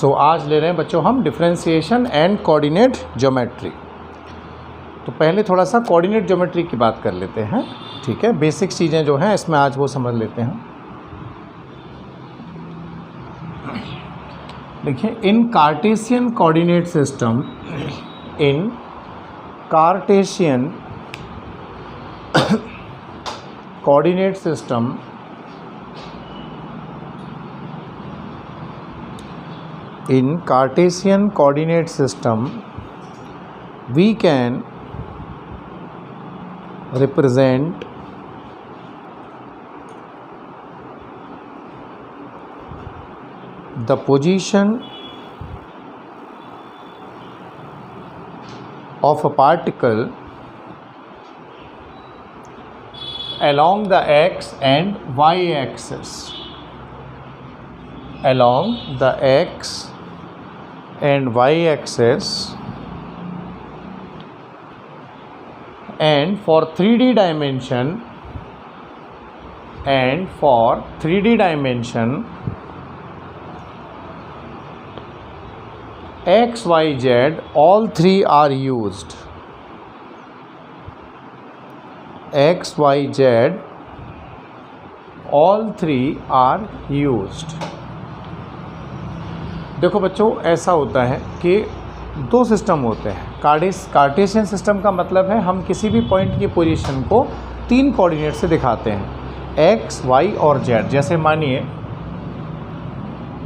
सो आज ले रहे हैं बच्चों हम डिफरेंशिएशन एंड कोऑर्डिनेट ज्योमेट्री। तो पहले थोड़ा सा कोऑर्डिनेट ज्योमेट्री की बात कर लेते हैं, ठीक है। बेसिक चीज़ें जो हैं इसमें आज वो समझ लेते हैं। देखिए, in Cartesian coordinate system, in Cartesian coordinate system in Cartesian coordinate system we can represent the position of a particle along the x and y axis, along the x and y axis, and for 3D dimension, x, y, z all three are used. X, y, z all three are used. देखो बच्चों, ऐसा होता है कि दो system होते हैं। Cartesian system का मतलब है हम किसी भी पॉइंट की पोजीशन को तीन कोऑर्डिनेट से दिखाते हैं, एक्स, वाई और जेड। जैसे मानिए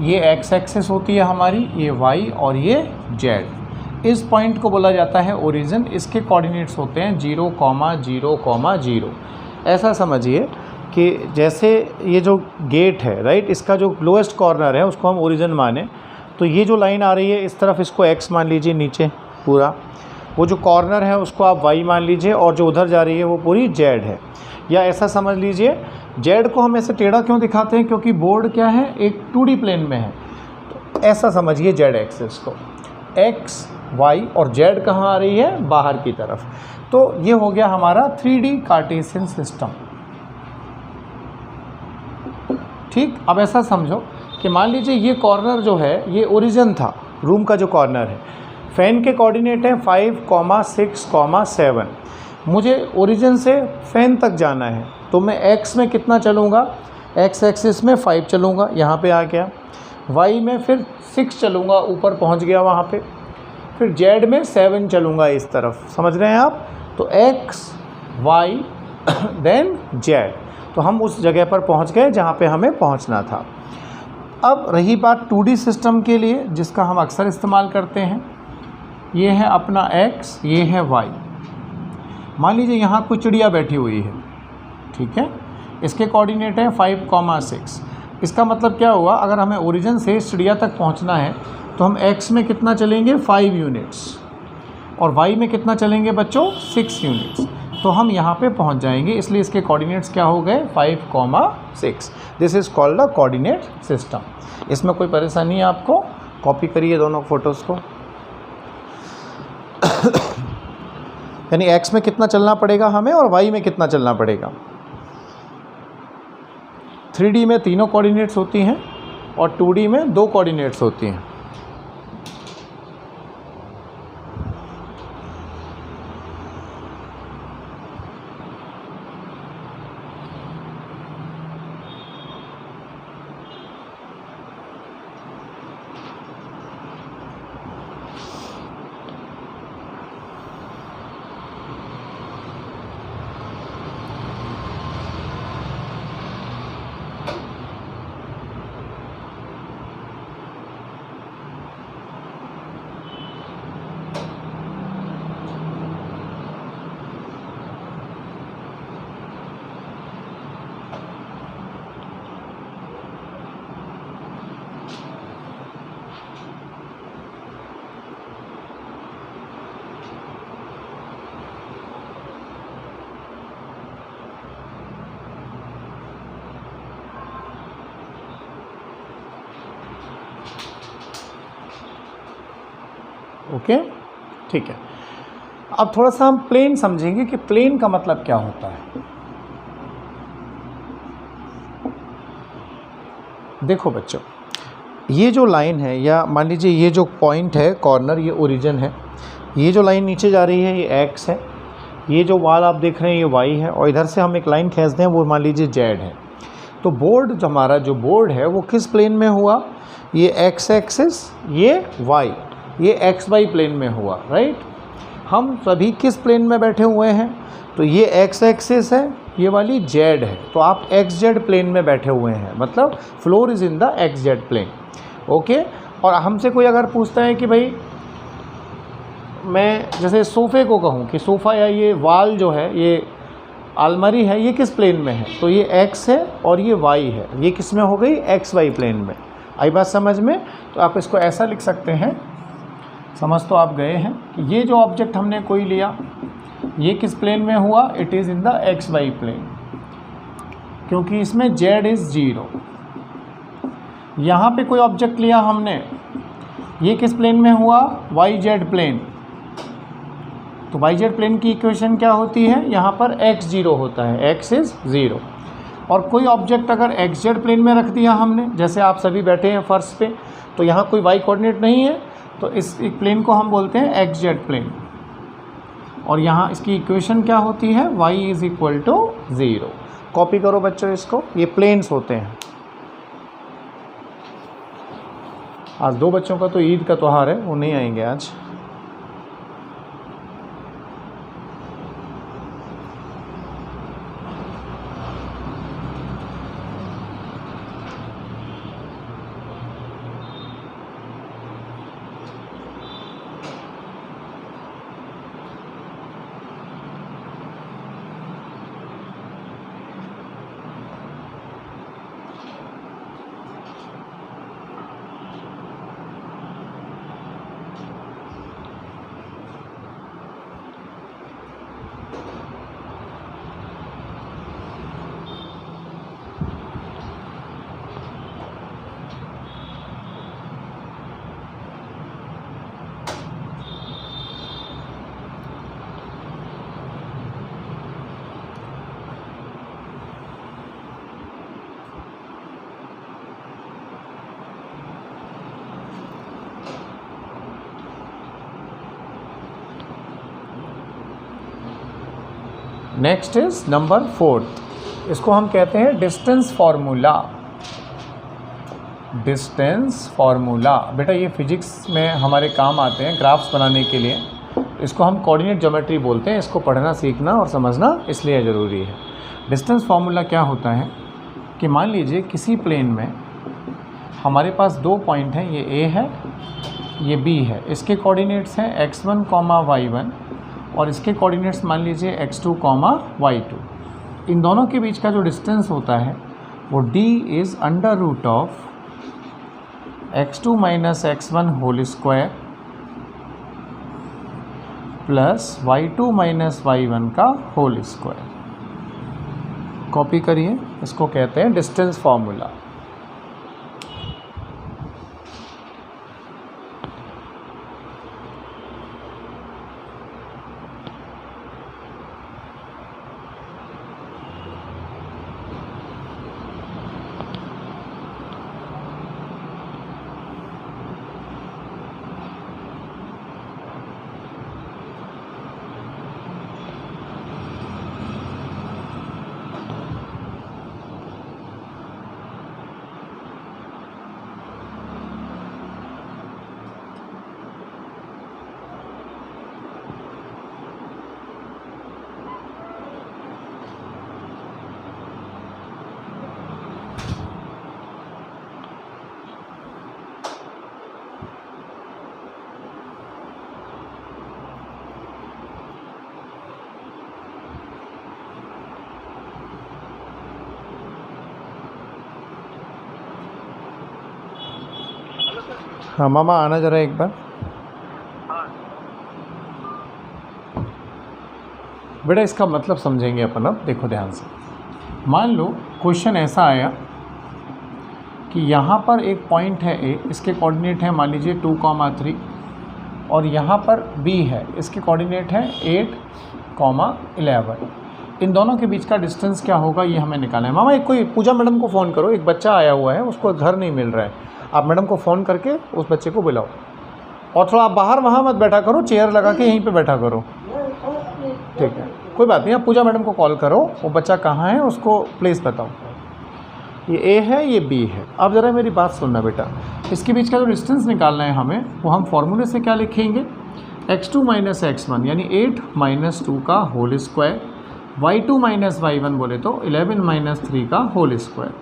ये एक्स एक्सिस होती है हमारी, ये वाई और ये जेड। इस पॉइंट को बोला जाता है ओरिजिन। इसके कोऑर्डिनेट्स होते हैं 0, 0, 0। ऐसा समझिए कि जैसे ये जो गेट है, राइट, इसका जो लोएस्ट कॉर्नर है उसको हम ओरिजिन माने, तो ये जो लाइन आ रही है इस तरफ इसको x मान लीजिए, नीचे पूरा वो जो कॉर्नर है उसको आप y मान लीजिए, और जो उधर जा रही है वो पूरी z है। या ऐसा समझ लीजिए, z को हम ऐसे टेढ़ा क्यों दिखाते हैं, क्योंकि बोर्ड क्या है, एक 2D प्लेन में है। तो ऐसा समझिए z एक्सिस को, x, y और z कहाँ आ रही है, बाहर की तरफ। तो ये हो गया हमारा 3D कार्टेशियन सिस्टम। ठीक, अब ऐसा समझो कि मान लीजिए ये कॉर्नर जो है ये ओरिजिन था, रूम का जो कॉर्नर है। फैन के कोऑर्डिनेट हैं 5, 6, 7। मुझे ओरिजिन से फैन तक जाना है, तो मैं x में कितना चलूँगा, x एक्सिस में 5 चलूँगा, यहाँ पे आ गया। y में फिर 6 चलूँगा, ऊपर पहुँच गया वहाँ पे। फिर z में 7 चलूँगा इस तरफ, समझ रहे हैं आप। तो x, y देन z, तो हम उस जगह पर पहुँच गए जहाँ पे हमें पहुँचना था। अब रही बात 2D सिस्टम के लिए, जिसका हम अक्सर इस्तेमाल करते हैं। ये है अपना x, ये है y। मान लीजिए यहाँ कोई चिड़िया बैठी हुई है, ठीक है। इसके कोऑर्डिनेट है 5, 6। इसका मतलब क्या हुआ, अगर हमें ओरिजिन से इस चिड़िया तक पहुँचना है तो हम x में कितना चलेंगे, 5 यूनिट्स, और y में कितना चलेंगे बच्चों, 6 यूनिट्स। तो हम यहाँ पे पहुँच जाएंगे, इसलिए इसके कोऑर्डिनेट्स क्या हो गए, 5, 6। This is called the coordinate system. इसमें कोई परेशानी है आपको, कॉपी करिए दोनों फोटोज़ को। यानी x में कितना चलना पड़ेगा हमें और y में कितना चलना पड़ेगा। 3D में तीनों कोऑर्डिनेट्स होती हैं और 2D में 2 कोऑर्डिनेट्स होती हैं। ओके, ठीक है। अब थोड़ा सा हम प्लेन समझेंगे कि प्लेन का मतलब क्या होता है। देखो बच्चों, ये जो लाइन है, या मान लीजिए ये जो पॉइंट है कॉर्नर, ये ओरिजिन है, ये जो लाइन नीचे जा रही है ये x है, ये जो वाल आप देख रहे हैं ये y है, और इधर से हम एक लाइन खींचते हैं वो मान लीजिए z है। तो बोर्ड जो हमारा जो बोर्ड है वो किस प्लेन में हुआ, ये x एक्सिस, ये y, ये xy प्लेन में हुआ, राइट। हम सभी किस प्लेन में बैठे हुए हैं, तो ये x एक्सिस है, ये वाली z है, तो आप xz प्लेन में बैठे हुए हैं, मतलब floor is in the xz plane, okay. और हमसे कोई अगर पूछता है कि भाई मैं जैसे सोफ़े को कहूँ कि सोफ़ा या ये वाल जो है, ये अलमारी है, ये किस प्लेन में है, तो ये x है और ये y है, ये किस में हो गई, xy प्लेन में। आई बात समझ में। तो आप इसको ऐसा लिख सकते हैं, समझ तो आप गए हैं कि ये जो ऑब्जेक्ट हमने कोई लिया ये किस प्लेन में हुआ, it is in the xy plane, क्योंकि इसमें z इज़ 0। यहाँ पे कोई ऑब्जेक्ट लिया हमने, ये किस प्लेन में हुआ, yz प्लेन। तो yz प्लेन की इक्वेशन क्या होती है, यहाँ पर x 0 होता है, x इज़ 0। और कोई ऑब्जेक्ट अगर xz प्लेन में रख दिया हमने, जैसे आप सभी बैठे हैं फर्श पे, तो यहाँ कोई y कोऑर्डिनेट नहीं है, तो इस प्लेन को हम बोलते हैं xz प्लेन। और यहाँ इसकी इक्वेशन क्या होती है, y is equal to 0। Copy करो बच्चों इसको, ये प्लेन्स होते हैं। आज 2 बच्चों का तो ईद का त्यौहार है, वो नहीं आएंगे आज। नेक्स्ट इज नंबर 4, इसको हम कहते हैं डिस्टेंस फार्मूला। डिस्टेंस फार्मूला बेटा ये फिजिक्स में हमारे काम आते हैं ग्राफ्स बनाने के लिए। इसको हम कोऑर्डिनेट ज्योमेट्री बोलते हैं। इसको पढ़ना सीखना और समझना इसलिए ज़रूरी है। डिस्टेंस फार्मूला क्या होता है कि मान लीजिए किसी प्लेन में हमारे पास 2 पॉइंट हैं, ये A है, ये B है। इसके कोऑर्डिनेट्स हैं x1, y1 और इसके कोऑर्डिनेट्स मान लीजिए x2, y2। इन दोनों के बीच का जो डिस्टेंस होता है वो d is under root of x2 minus x1 whole square plus y2 minus y1 का होल स्क्वायर। कॉपी करिए, इसको कहते हैं डिस्टेंस फार्मूला। हाँ मामा आना जरा एक बार। बेटा इसका मतलब समझेंगे अपन अब, देखो ध्यान से। मान लो क्वेश्चन ऐसा आया कि यहाँ पर एक पॉइंट है ए, इसके कोऑर्डिनेट है मान लीजिए 2, 3 और यहाँ पर बी है, इसके कोऑर्डिनेट है 8, 11। इन दोनों के बीच का डिस्टेंस क्या होगा ये हमें निकालना है। मामा एक कोई पूजा मैडम को फ़ोन करो, एक बच्चा आया हुआ है उसको घर नहीं मिल रहा है। आप मैडम को फ़ोन करके उस बच्चे को बुलाओ, और थोड़ा आप बाहर वहाँ मत बैठा करो, चेयर लगा के यहीं पे बैठा करो, ठीक है, कोई बात नहीं। आप पूजा मैडम को कॉल करो, वो बच्चा कहाँ है उसको प्लेस बताओ। ये ए है, ये बी है। अब ज़रा मेरी बात सुनना बेटा, इसके बीच का जो डिस्टेंस निकालना है हमें, वो हम फॉर्मूले से क्या लिखेंगे, x2 माइनस x1 यानी 8 माइनस 2 का whole square, y2 minus y1 बोले तो 11 माइनस 3 का होल स्क्वायर।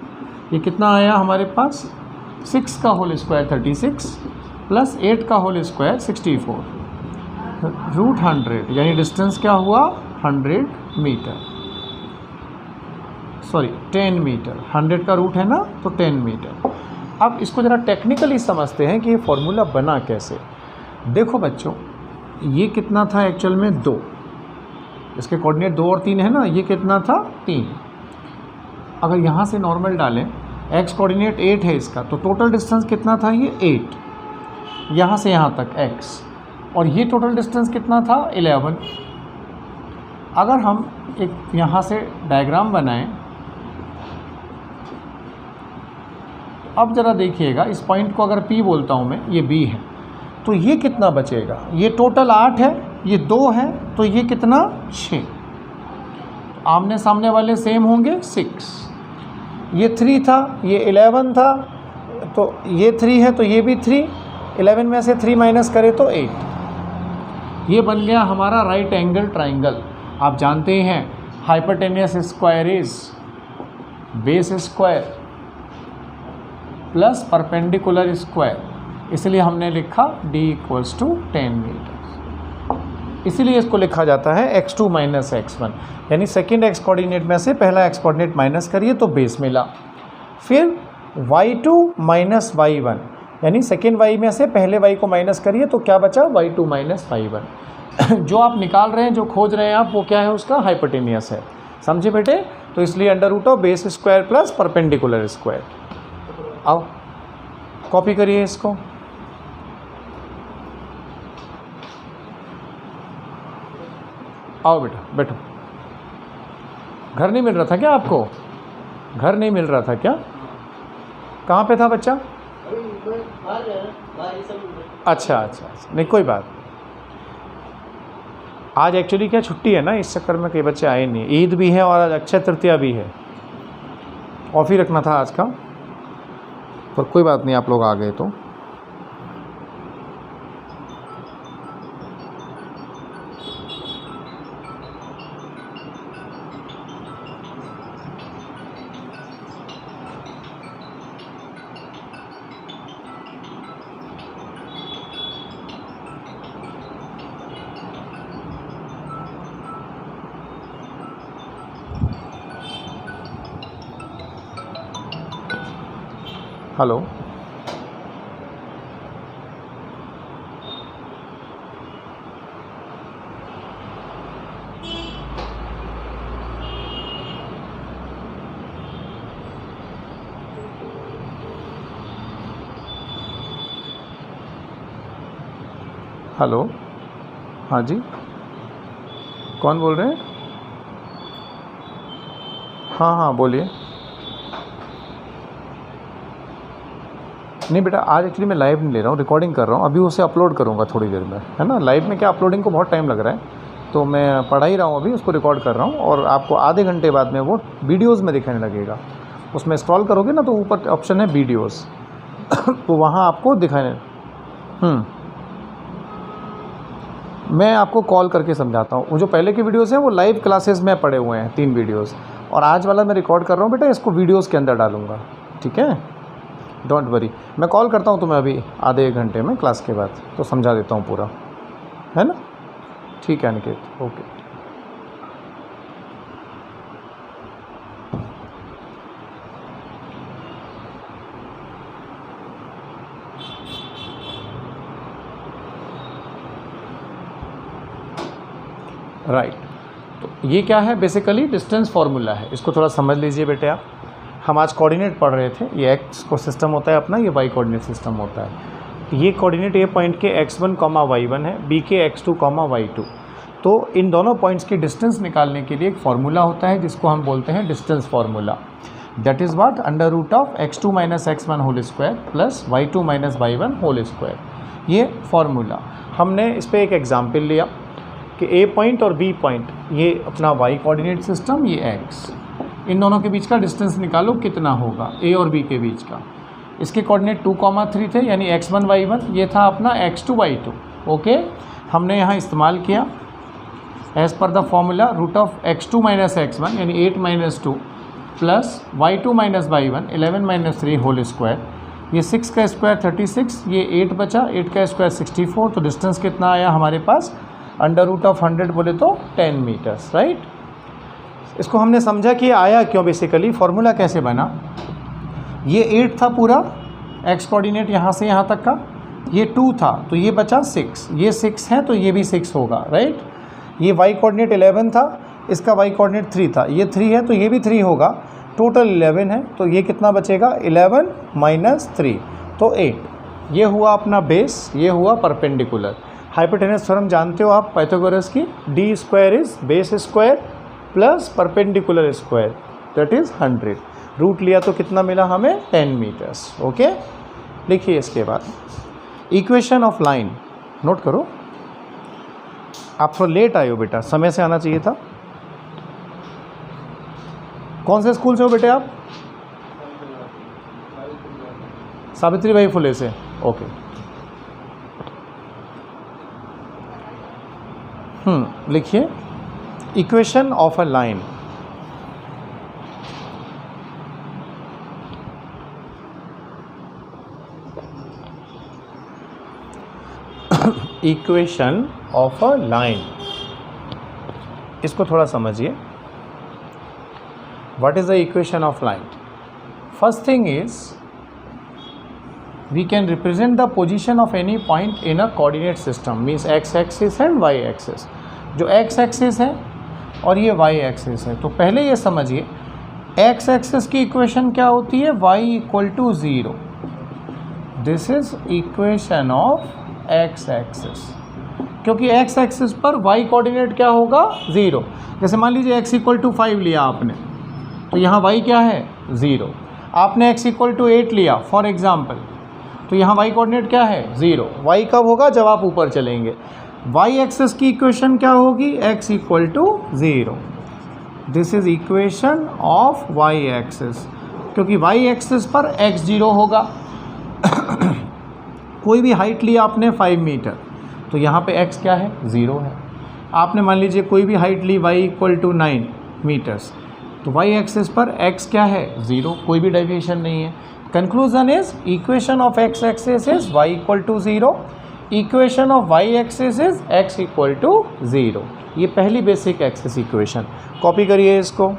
ये कितना आया हमारे पास, 6 का होल स्क्वायर 36 प्लस 8 का होल स्क्वायर 64 रूट 100, यानी डिस्टेंस क्या हुआ 100 मीटर, सॉरी 10 मीटर, 100 का रूट है ना तो 10 मीटर। अब इसको ज़रा टेक्निकली समझते हैं कि ये फॉर्मूला बना कैसे। देखो बच्चों, ये कितना था एक्चुअल में 2, इसके कोऑर्डिनेट 2 और 3 है ना, ये कितना था 3। अगर यहाँ से नॉर्मल डालें, x कोऑर्डिनेट 8 है इसका, तो टोटल डिस्टेंस कितना था ये 8, यहाँ से यहाँ तक x, और ये टोटल डिस्टेंस कितना था 11। अगर हम एक यहाँ से डायग्राम बनाएं, अब ज़रा देखिएगा, इस पॉइंट को अगर P बोलता हूँ मैं, ये B है, तो ये कितना बचेगा, ये टोटल 8 है, ये 2 है, तो ये कितना 6, आमने सामने वाले सेम होंगे 6। ये 3 था, ये 11 था, तो ये 3 है तो ये भी 3, 11 में से 3 माइनस करें तो 8। ये बन गया हमारा राइट एंगल ट्राइंगल। आप जानते हैं hypotenuse square is base square plus perpendicular square, इसलिए हमने लिखा d = 10 मीटर। इसीलिए इसको लिखा जाता है x2 माइनस x1, यानी सेकेंड x कोऑर्डिनेट में से पहला x कोऑर्डिनेट माइनस करिए तो बेस मिला। फिर y2 माइनस y1, यानी सेकेंड y में से पहले y को माइनस करिए तो क्या बचा y2 माइनस y1। जो आप निकाल रहे हैं, जो खोज रहे हैं आप, वो क्या है, उसका हाइपोटेन्यूस है, समझे बेटे। तो इसलिए under root of base square plus perpendicular square. आओ कॉपी करिए इसको। आओ बेटा बैठो। घर नहीं मिल रहा था क्या आपको, घर नहीं मिल रहा था क्या, कहाँ पे था बच्चा? अच्छा, नहीं कोई बात। आज एक्चुअली क्या छुट्टी है ना, इस चक्कर में कई बच्चे आए नहीं, ईद भी है और आज अक्षय तृतीया भी है, ऑफ ही रखना था आज का, पर कोई बात नहीं, आप लोग आ गए तो। हेलो, हेलो, हाँ जी, कौन बोल रहे हैं? हाँ बोलिए। नहीं बेटा, आज एक्चुअली मैं लाइव नहीं ले रहा हूँ, रिकॉर्डिंग कर रहा हूँ, अभी उसे अपलोड करूँगा थोड़ी देर में, है ना। लाइव में क्या अपलोडिंग को बहुत टाइम लग रहा है, तो मैं पढ़ा ही रहा हूँ, अभी उसको रिकॉर्ड कर रहा हूँ, और आपको आधे घंटे बाद में वो वीडियोज़ में दिखाने लगेगा। उसमें स्क्रॉल करोगे ना तो ऊपर ऑप्शन है वीडियोज़ तो वहाँ आपको दिखाने। मैं आपको कॉल करके समझाता हूँ। वो जो पहले की वीडियोज़ हैं वो लाइव क्लासेस में पड़े हुए हैं 3 वीडियोज़, और आज वाला मैं रिकॉर्ड कर रहा हूँ बेटा, इसको वीडियोज़ के अंदर डालूँगा, ठीक है, डोंट वरी। मैं कॉल करता हूँ तुम्हें अभी आधे 1 घंटे में क्लास के बाद, तो समझा देता हूँ पूरा, है ना। ठीक है अनिकेत, ओके। राइट, तो ये क्या है, बेसिकली डिस्टेंस फार्मूला है, इसको थोड़ा समझ लीजिए बेटे आप। हम आज कोऑर्डिनेट पढ़ रहे थे, ये एक्स को सिस्टम होता है अपना, ये वाई कोऑर्डिनेट सिस्टम होता है। ये कोऑर्डिनेट ए पॉइंट के x1, y1 है, बी के x2, y2। तो इन दोनों पॉइंट्स की डिस्टेंस निकालने के लिए एक फार्मूला होता है जिसको हम बोलते हैं distance formula. That is what under root of x2 minus x1 whole square plus y2 minus y1 whole square. ये फॉर्मूला हमने इस पर एक एग्जाम्पल लिया कि ए पॉइंट और बी पॉइंट, ये अपना वाई कोऑर्डिनेट सिस्टम, ये एक्स, इन दोनों के बीच का डिस्टेंस निकालो कितना होगा ए और बी के बीच का। इसके कोऑर्डिनेट 2,3 थे यानी x1 y1, ये था अपना x2 y2। ओके, हमने यहाँ इस्तेमाल किया as per the formula root of x2 minus x1 यानी 8 minus 2 plus y2 minus y1 11 minus 3 whole square. ये 6 का स्क्वायर 36, ये 8 बचा, 8 का स्क्वायर 64, तो डिस्टेंस कितना आया हमारे पास अंडर रूट ऑफ 100 बोले तो 10 मीटर्स, राइट। इसको हमने समझा कि आया क्यों, बेसिकली फॉर्मूला कैसे बना। ये 8 था पूरा x कोऑर्डिनेट यहाँ से यहाँ तक का, ये 2 था तो ये बचा 6, ये 6 है तो ये भी 6 होगा, राइट। ये y कोऑर्डिनेट 11 था, इसका y कोऑर्डिनेट 3 था, ये 3 है तो ये भी 3 होगा, टोटल 11 है तो ये कितना बचेगा 11 माइनस 3 तो 8। ये हुआ अपना बेस, ये हुआ परपेंडिकुलर। हाइपोटेनस थ्योरम जानते हो आप पाइथागोरस की, d square is base square plus perpendicular square that is 100। Root लिया तो कितना मिला हमें 10 मीटर्स। ओके, लिखिए इसके बाद इक्वेशन ऑफ लाइन नोट करो। आप थोड़ा लेट आए हो बेटा, समय से आना चाहिए था। कौन से स्कूल से हो बेटे आप? सावित्री भाई फुले से। ओके, लिखिए equation of a line. Equation of a line, इसको थोड़ा समझिए। What is the equation of line? First thing is we can represent the position of any point in a coordinate system, means x axis and y axis। जो x axis है और ये y axis है, तो पहले ये समझिए x axis की इक्वेशन क्या होती है, y equal to 0। This is equation of x axis, क्योंकि x axis पर y कोऑर्डिनेट क्या होगा 0। जैसे मान लीजिए x इक्वल टू 5 लिया आपने, तो यहाँ y क्या है 0। आपने x इक्वल टू 8 लिया फॉर एग्जाम्पल, तो यहाँ y कोऑर्डिनेट क्या है 0। y कब होगा, जब आप ऊपर चलेंगे। y एक्सिस की इक्वेशन क्या होगी, x equal to 0। This is equation of y axis, क्योंकि y एक्सिस पर x 0 होगा। कोई भी हाइट लिया आपने 5 मीटर, तो यहाँ पे x क्या है 0 है। आपने मान लीजिए कोई भी हाइट ली y इक्वल टू 9 मीटर्स, तो y एक्सिस पर x क्या है 0, कोई भी डेविएशन नहीं है। Conclusion is equation of x axis is y equal to 0, equation of y axis is x equal to 0। ये पहली बेसिक एक्सिस इक्वेशन, कॉपी करिए इसको।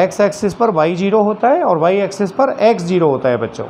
x एक्सिस पर y 0 होता है और y एक्सिस पर x 0 होता है बच्चों।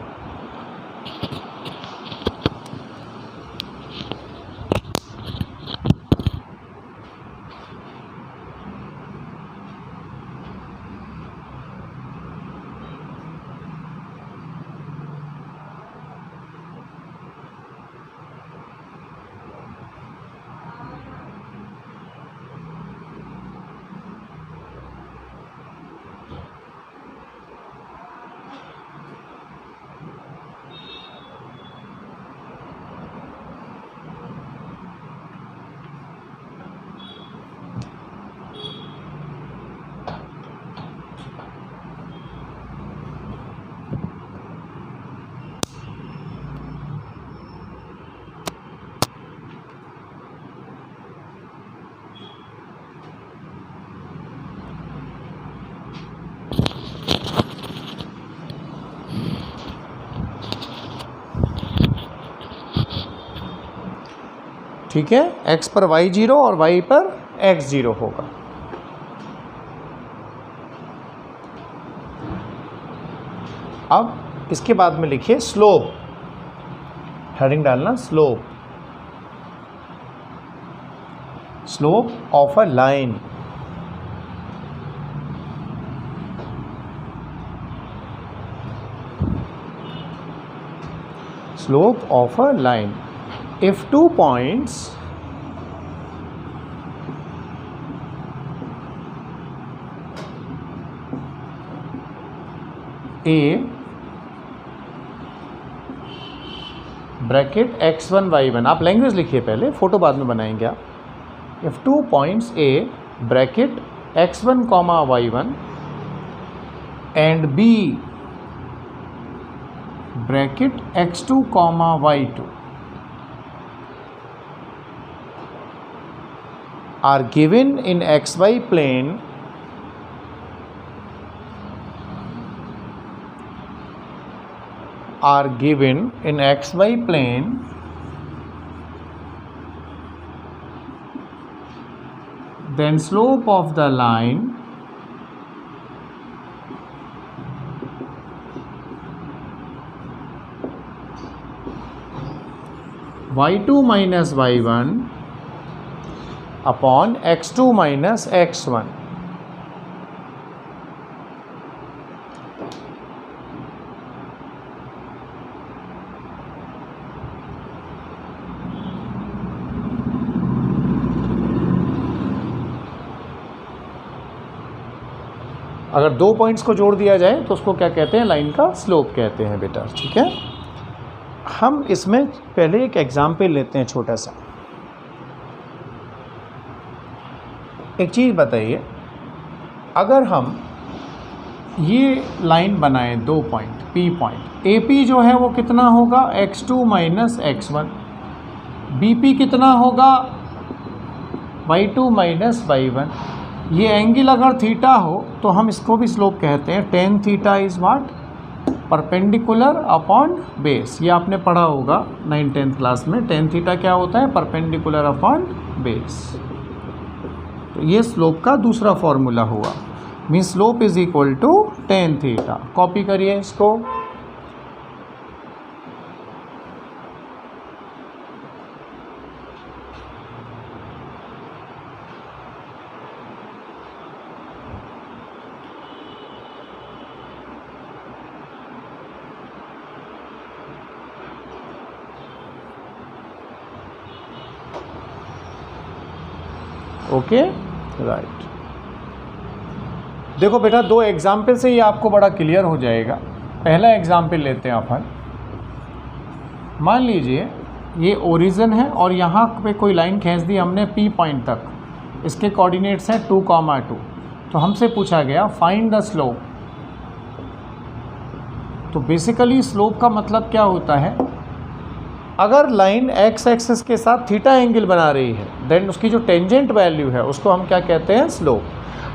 ठीक है, x पर y 0 और y पर x 0 होगा। अब इसके बाद में लिखिए स्लोप, हेडिंग डालना slope, slope of a line. Slope of a line, if two points A bracket x1 y1, आप लैंग्वेज लिखिए पहले, फोटो बाद में बनाएंगे आप। If 2 points A bracket x1 y1 and b bracket x2 y2 are given in xy plane then slope of the line y2 minus y1 upon x2 minus x1। अगर 2 points को जोड़ दिया जाए तो उसको क्या कहते हैं, लाइन का स्लोप कहते हैं बेटा, ठीक है। हम इसमें पहले एक एग्जाम्पल लेते हैं छोटा सा। एक चीज़ बताइए, अगर हम ये लाइन बनाएं 2 पॉइंट P पॉइंट, AP जो है वो कितना होगा x2 माइनस x1, BP कितना होगा y2 माइनस y1। ये एंगल अगर थीटा हो तो हम इसको भी स्लोप कहते हैं। Tan theta is what, perpendicular upon base. ये आपने पढ़ा होगा 9th-10th क्लास में, टेन थीटा क्या होता है, परपेंडिकुलर अपॉन बेस। तो ये स्लोप का दूसरा फॉर्मूला हुआ, mean slope is equal to tan theta. Copy करिए इसको। Okay right. देखो बेटा, 2 एग्जाम्पल से ये आपको बड़ा क्लियर हो जाएगा। पहला एग्जाम्पल लेते हैं अपन। मान लीजिए ये ओरिजिन है और यहाँ पे कोई लाइन खींच दी हमने P पॉइंट तक, इसके कोऑर्डिनेट्स हैं 2, 2। तो हमसे पूछा गया फाइंड द स्लोप। तो बेसिकली स्लोप का मतलब क्या होता है, अगर लाइन x एक्सिस के साथ थीटा एंगल बना रही है देन उसकी जो टेंजेंट वैल्यू है उसको हम क्या कहते हैं, स्लोप।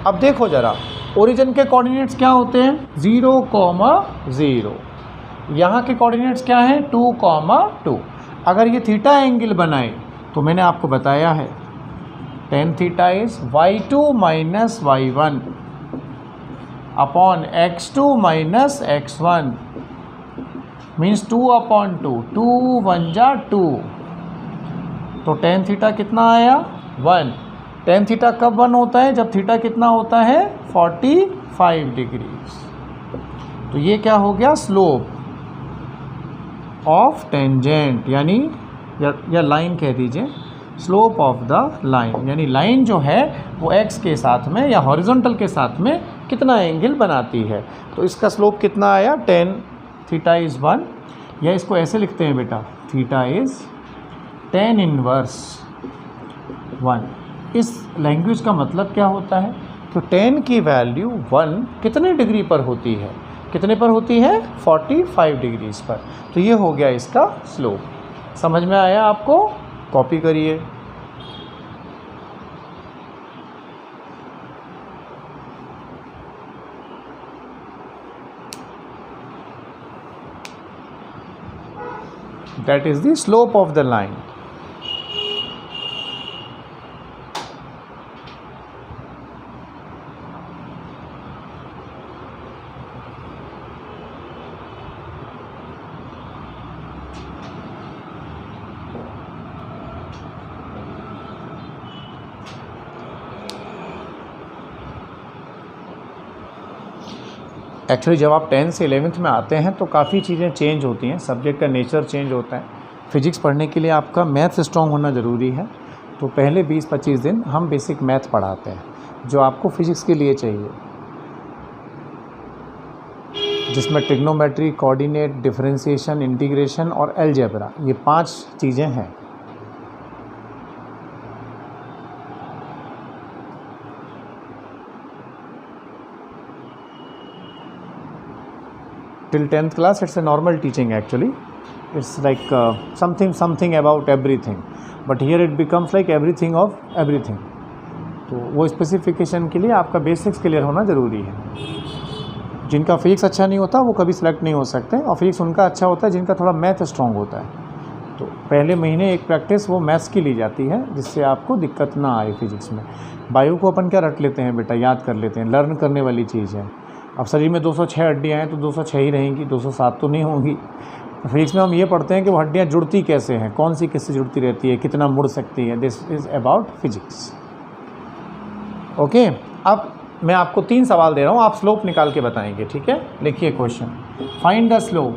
अब देखो ज़रा, ओरिजिन के कोऑर्डिनेट्स क्या होते हैं, 0, 0। यहाँ के कोऑर्डिनेट्स क्या हैं, 2, 2। अगर ये थीटा एंगल बनाए तो मैंने आपको बताया है tan theta is y2 minus y1 upon x2 minus x1 means 2/2, 2 1 जा 2। तो टेन थीटा कितना आया, 1। टेन थीटा कब 1 होता है, जब थीटा कितना होता है, 45 डिग्रीज। तो ये क्या हो गया, स्लोप ऑफ टेंजेंट, यानी या लाइन कह दीजिए, स्लोप ऑफ द लाइन, यानी लाइन जो है वो x के साथ में या हॉरिजॉन्टल के साथ में कितना एंगल बनाती है। तो इसका स्लोप कितना आया, टेन थीटा इज़ 1, या इसको ऐसे लिखते हैं बेटा, थीटा इज़ टेन इनवर्स 1। इस लैंग्वेज का मतलब क्या होता है, तो टेन की वैल्यू 1 कितने डिग्री पर होती है, कितने पर होती है, 45 डिग्रीज पर। तो ये हो गया इसका स्लोप। समझ में आया आपको, कॉपी करिए। That is the slope of the line. Actually जब आप 10th से 11th में आते हैं तो काफ़ी चीज़ें चेंज होती हैं, सब्जेक्ट का नेचर चेंज होता है। फिजिक्स पढ़ने के लिए आपका मैथ स्ट्रॉन्ग होना ज़रूरी है। तो पहले 20-25 दिन हम बेसिक मैथ पढ़ाते हैं जो आपको फिजिक्स के लिए चाहिए। जिसमें ट्रिग्नोमेट्री, कोऑर्डिनेट, डिफरेंशिएशन, इंटीग्रेशन और अलजेब्रा, ये 5 चीज़ें हैं। Till 10th class it's a normal teaching actually. It's like something about everything, but here it becomes like everything of everything. तो वो स्पेसिफिकेशन के लिए आपका बेसिक्स क्लियर होना ज़रूरी है। जिनका फिजिक्स अच्छा नहीं होता वो कभी सेलेक्ट नहीं हो सकते, और फिजिक्स उनका अच्छा होता है जिनका थोड़ा मैथ स्ट्रॉन्ग होता है। तो पहले महीने एक प्रैक्टिस वो मैथ्स की ली जाती है, जिससे आपको दिक्कत ना आए फिजिक्स में। बायो को अपन क्या रट लेते हैं बेटा, याद कर लेते हैं, लर्न करने वाली चीज़ है। अब शरीर में 206 हड्डियाँ हैं तो 206 ही रहेंगी, 207 तो नहीं होंगी। तो फिजिक्स में हम ये पढ़ते हैं कि वो हड्डियाँ जुड़ती कैसे हैं, कौन सी किससे जुड़ती रहती है, कितना मुड़ सकती है। This is about physics. Okay, अब मैं आपको 3 सवाल दे रहा हूँ, आप स्लोप निकाल के बताएंगे, ठीक है। लिखिए क्वेश्चन, फाइंड द स्लोप।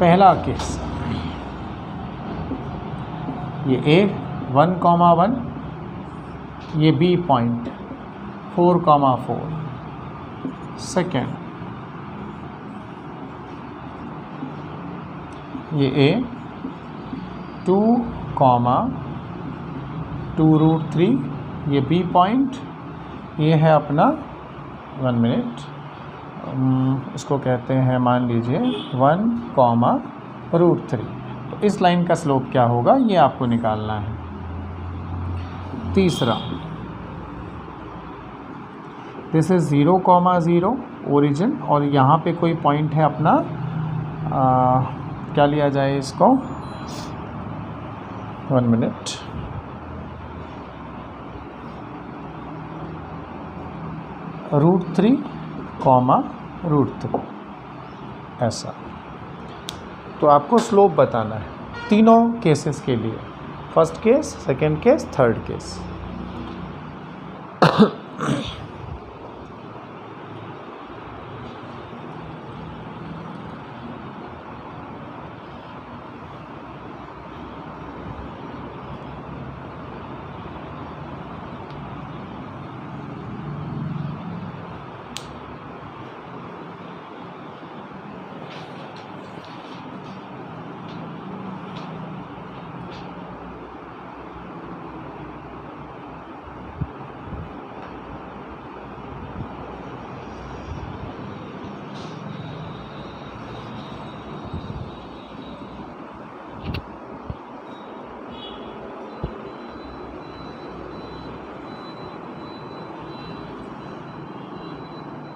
पहला केस, ये A 1,1, ये B पॉइंट 4,4। सेकेंड, ये A 2,2√3, ये B पॉइंट, ये है अपना 1 मिनट, इसको कहते हैं मान लीजिए 1,√3। तो इस लाइन का स्लोप क्या होगा ये आपको निकालना है। तीसरा, दिस इज 0,0 ओरिजिन, और यहाँ पे कोई पॉइंट है अपना, क्या लिया जाए इसको, 1 मिनट, √3, √3, ऐसा। तो आपको स्लोप बताना है तीनों केसेस के लिए, first case, second case, third case.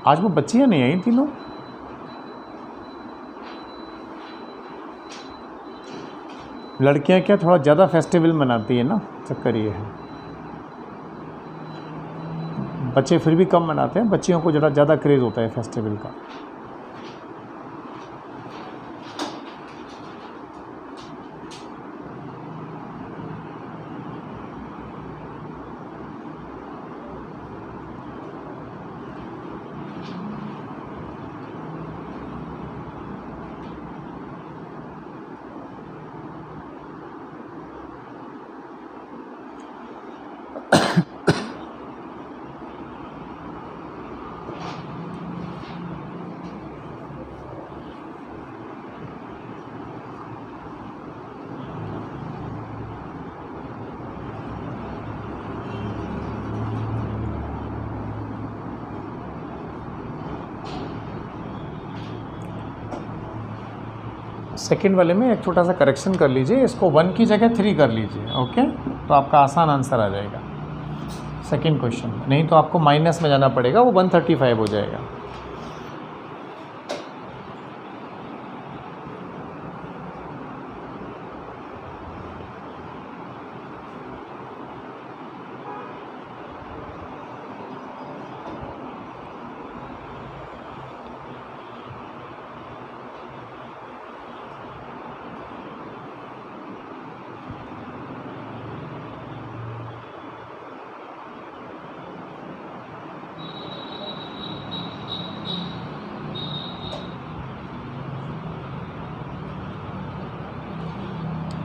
आज वो बच्चियाँ नहीं आई तीनों, लड़कियाँ क्या थोड़ा ज़्यादा फेस्टिवल मनाती है ना, चक्कर ये है। बच्चे फिर भी कम मनाते हैं, बच्चियों को ज़्यादा क्रेज़ होता है फेस्टिवल का। सेकेंड वाले में एक छोटा सा करेक्शन कर लीजिए, इसको 1 की जगह 3 कर लीजिए, ओके। तो आपका आसान आंसर आ जाएगा सेकेंड क्वेश्चन में, नहीं तो आपको माइनस में जाना पड़ेगा, वो 135 हो जाएगा।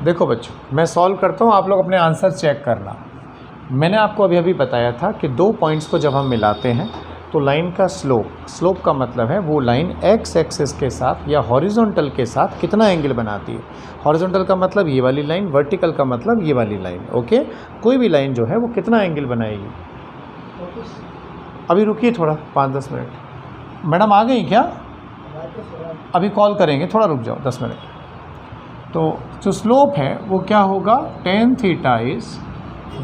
देखो बच्चों, मैं सॉल्व करता हूँ, आप लोग अपने आंसर चेक करना। मैंने आपको अभी अभी बताया था कि दो पॉइंट्स को जब हम मिलाते हैं तो लाइन का स्लोप का मतलब है वो लाइन एक्स एक्सिस के साथ या हॉरिजॉन्टल के साथ कितना एंगल बनाती है। हॉरिजॉन्टल का मतलब ये वाली लाइन, वर्टिकल का मतलब ये वाली लाइन। ओके, कोई भी लाइन जो है वो कितना एंगल बनाएगी। अभी रुकिए थोड़ा 5-10 मिनट। मैडम आ गई क्या? अभी कॉल करेंगे, थोड़ा रुक जाओ 10 मिनट। तो जो स्लोप है वो क्या होगा, tan theta is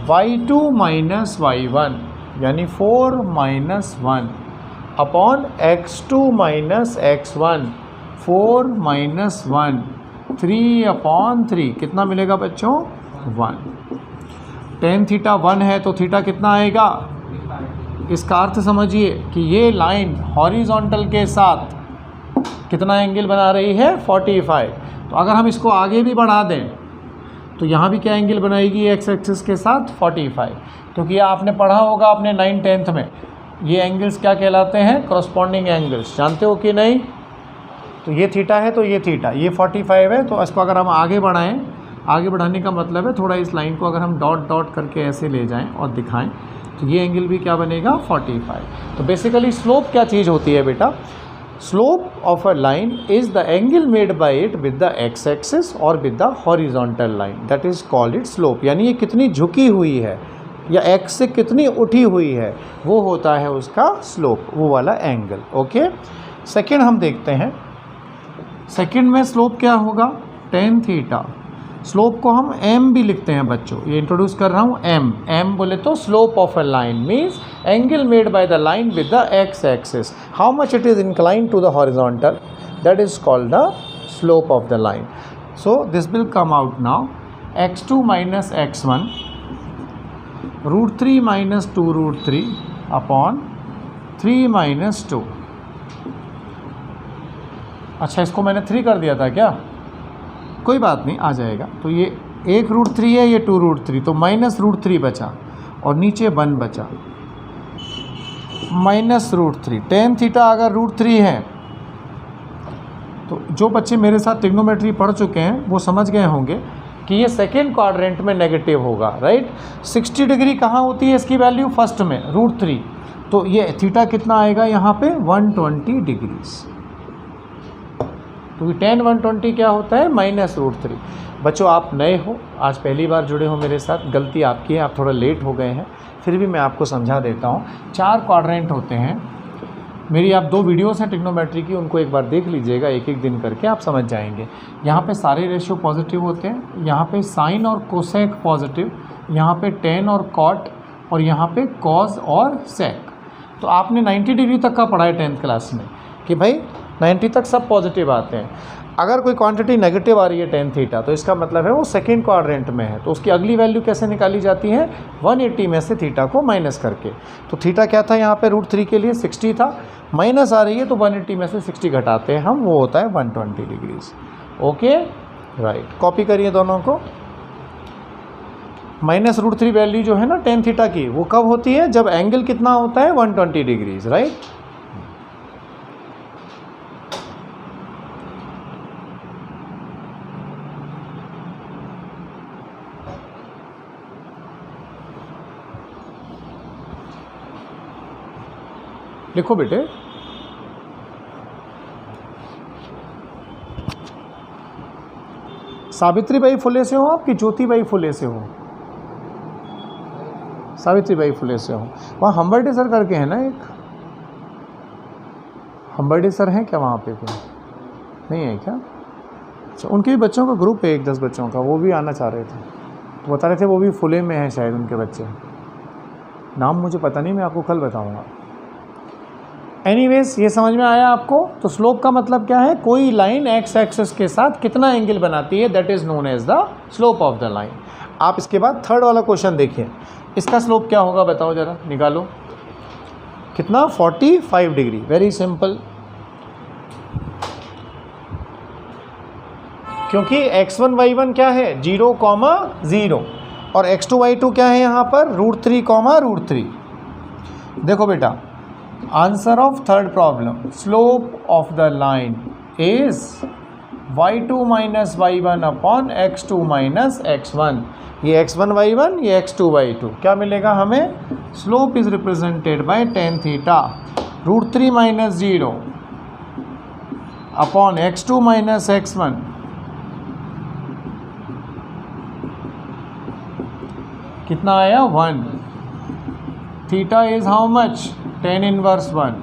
y2 minus y1 यानी 4 minus 1 upon x2 minus x1 4 minus 1 3 upon 3 कितना मिलेगा बच्चों 1। tan थीटा 1 है तो थीटा कितना आएगा। इसका अर्थ समझिए कि ये लाइन हॉरिजॉन्टल के साथ कितना एंगल बना रही है 45। तो अगर हम इसको आगे भी बढ़ा दें तो यहाँ भी क्या एंगल बनाएगी एक्स एक्सिस के साथ 45। क्योंकि ये आपने पढ़ा होगा अपने 9th-10th में, ये एंगल्स क्या कहलाते हैं, कॉरस्पॉन्डिंग एंगल्स। जानते हो कि नहीं? तो ये थीटा है तो ये थीटा, ये 45 है। तो इसको अगर हम आगे बढ़ाएं, आगे बढ़ाने का मतलब है थोड़ा इस लाइन को अगर हम डॉट डॉट करके ऐसे ले जाएं और दिखाएं तो ये एंगल भी क्या बनेगा 45। तो बेसिकली स्लोप क्या चीज़ होती है बेटा, slope of a line is the angle made by it with the x axis और with the horizontal line, that is called it slope. यानी ये कितनी झुकी हुई है या एक्स से कितनी उठी हुई है वो होता है उसका स्लोप, वो वाला एंगल। ओके, सेकेंड हम देखते हैं। सेकेंड में स्लोप क्या होगा, tan थीटा। स्लोप को हम m भी लिखते हैं बच्चों, ये इंट्रोड्यूस कर रहा हूँ m बोले तो slope of a line means angle made by the line with the x axis, how much it is inclined to the horizontal, that is called the slope of the line. So this will come out now x2 minus x1 √3 minus 2 √3 upon 3 minus 2। अच्छा, इसको मैंने 3 कर दिया था क्या, कोई बात नहीं, आ जाएगा। तो ये 1 √3 है, ये 2 √3, तो माइनस √3 बचा और नीचे 1 बचा माइनस √3। tan थीटा अगर √3 है तो जो बच्चे मेरे साथ ट्रिग्नोमेट्री पढ़ चुके हैं वो समझ गए होंगे कि ये सेकेंड क्वाड्रेंट में नेगेटिव होगा, राइट। 60 डिग्री कहाँ होती है इसकी वैल्यू, फर्स्ट में √3। तो ये थीटा कितना आएगा यहाँ पे 120 डिग्रीज, क्योंकि tan 120 क्या होता है माइनस √3। बच्चों आप नए हो, आज पहली बार जुड़े हो मेरे साथ, गलती आपकी है, आप थोड़ा लेट हो गए हैं, फिर भी मैं आपको समझा देता हूँ। 4 क्वाड्रेंट होते हैं। मेरी आप 2 वीडियोस हैं ट्रिग्नोमेट्री की, उनको एक बार देख लीजिएगा, एक एक दिन करके आप समझ जाएंगे। यहाँ पे सारे रेशियो पॉजिटिव होते हैं, यहाँ पे साइन और कोसेक पॉजिटिव, यहाँ पे tan और कॉट, और यहाँ पे कॉज और सेक। तो आपने 90 डिग्री तक का पढ़ा है 10th क्लास में कि भाई 90 तक सब पॉजिटिव आते हैं। अगर कोई क्वांटिटी नेगेटिव आ रही है tan थीटा तो इसका मतलब है वो सेकेंड क्वाड्रेंट में है। तो उसकी अगली वैल्यू कैसे निकाली जाती है, 180 में से थीटा को माइनस करके। तो थीटा क्या था यहाँ पे √3 के लिए 60 था, माइनस आ रही है तो 180 में से 60 घटाते हैं हम, वो होता है 120 डिग्रीज। ओके राइट, कॉपी करिए दोनों को। माइनस √3 वैल्यू जो है ना tan थीटा की, वो कब होती है, जब एंगल कितना होता है 120 डिग्रीज, राइट। लिखो बेटे, सावित्रीबाई फुले से हो आप कि ज्योतिबाई फुले से हो? सावित्रीबाई फुले से हो। वहाँ हम्बर्डे सर करके है ना एक, हम्बर्डे सर हैं क्या वहाँ पे कोई? नहीं है क्या? अच्छा, उनके भी बच्चों का ग्रुप है 1-10 बच्चों का, वो भी आना चाह रहे थे, तो बता रहे थे वो भी फुले में है शायद उनके बच्चे। नाम मुझे पता नहीं, मैं आपको कल बताऊँगा। एनीवेज, ये समझ में आया आपको? तो स्लोप का मतलब क्या है, कोई लाइन एक्स एक्सिस के साथ कितना एंगल बनाती है, that is known as the slope of the line. आप इसके बाद थर्ड वाला क्वेश्चन देखिए, इसका स्लोप क्या होगा बताओ जरा, निकालो। कितना, 45 डिग्री। वेरी सिंपल, क्योंकि x1 y1 क्या है 0, 0 और x2 y2 क्या है यहाँ पर √3, √3। देखो बेटा, answer of third problem, slope of the line is y2 minus y1 upon x2 minus x1। ये x1 y1, ये x2 y2। क्या मिलेगा हमें? Slope is represented by tan theta √3 minus 0 upon x2 minus x1। कितना आया? 1। Theta is how much? tan inverse 1।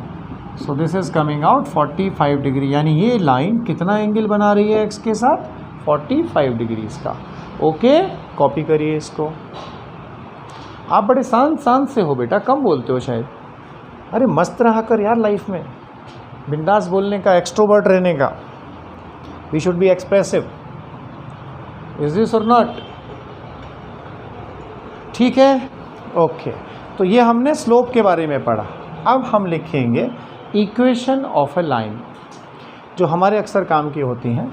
So this is coming out 45 degree. यानी ये line कितना एंगल बना रही है x के साथ? 45 डिग्रीज का। ओके, कॉपी करिए इसको। आप बड़े शांत शांत से हो बेटा, कम बोलते हो शायद। अरे मस्त रहा कर यार लाइफ में, बिंदास बोलने का, एक्सट्रोवर्ट रहने का। We should be expressive. Is this और नॉट? ठीक है, ओके। तो ये हमने स्लोप के बारे में पढ़ा। अब हम लिखेंगे इक्वेशन ऑफ अ लाइन, जो हमारे अक्सर काम की होती हैं।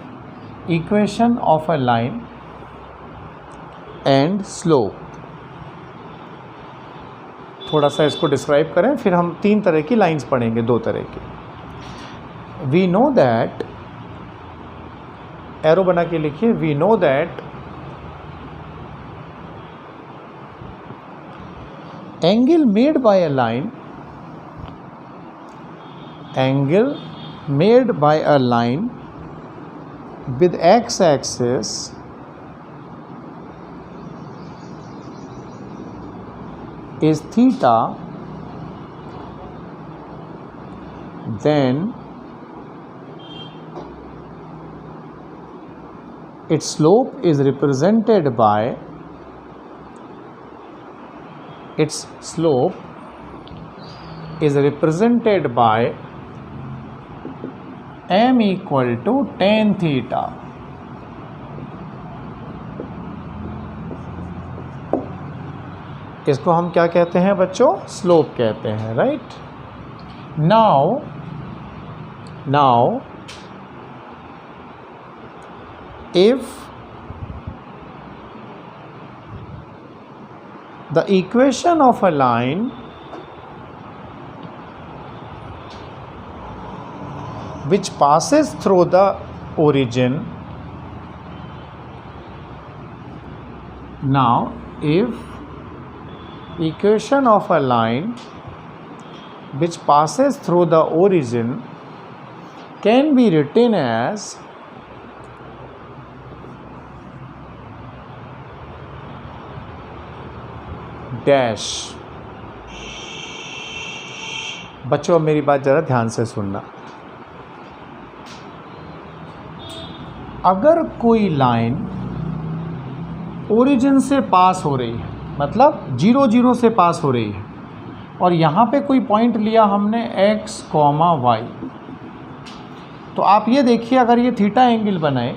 Equation of a line and slope. थोड़ा सा इसको डिस्क्राइब करें, फिर हम 3 तरह की लाइंस पढ़ेंगे, 2 तरह की। वी नो दैट, एरो बना के लिखिए, we know that angle made by a line, angle made by a line with x-axis is theta, then its slope is represented by, its slope is represented by m equal to tan theta। इसको हम क्या कहते हैं बच्चों? Slope कहते हैं, right. Now if the equation of a line which passes through the origin, now if equation of a line which passes through the origin can be written as dash. बच्चों अब मेरी बात ज़रा ध्यान से सुनना। अगर कोई लाइन ओरिजिन से पास हो रही है, मतलब 0 0 से पास हो रही है, और यहाँ पे कोई पॉइंट लिया हमने x, y, तो आप ये देखिए, अगर ये थीटा एंगल बनाए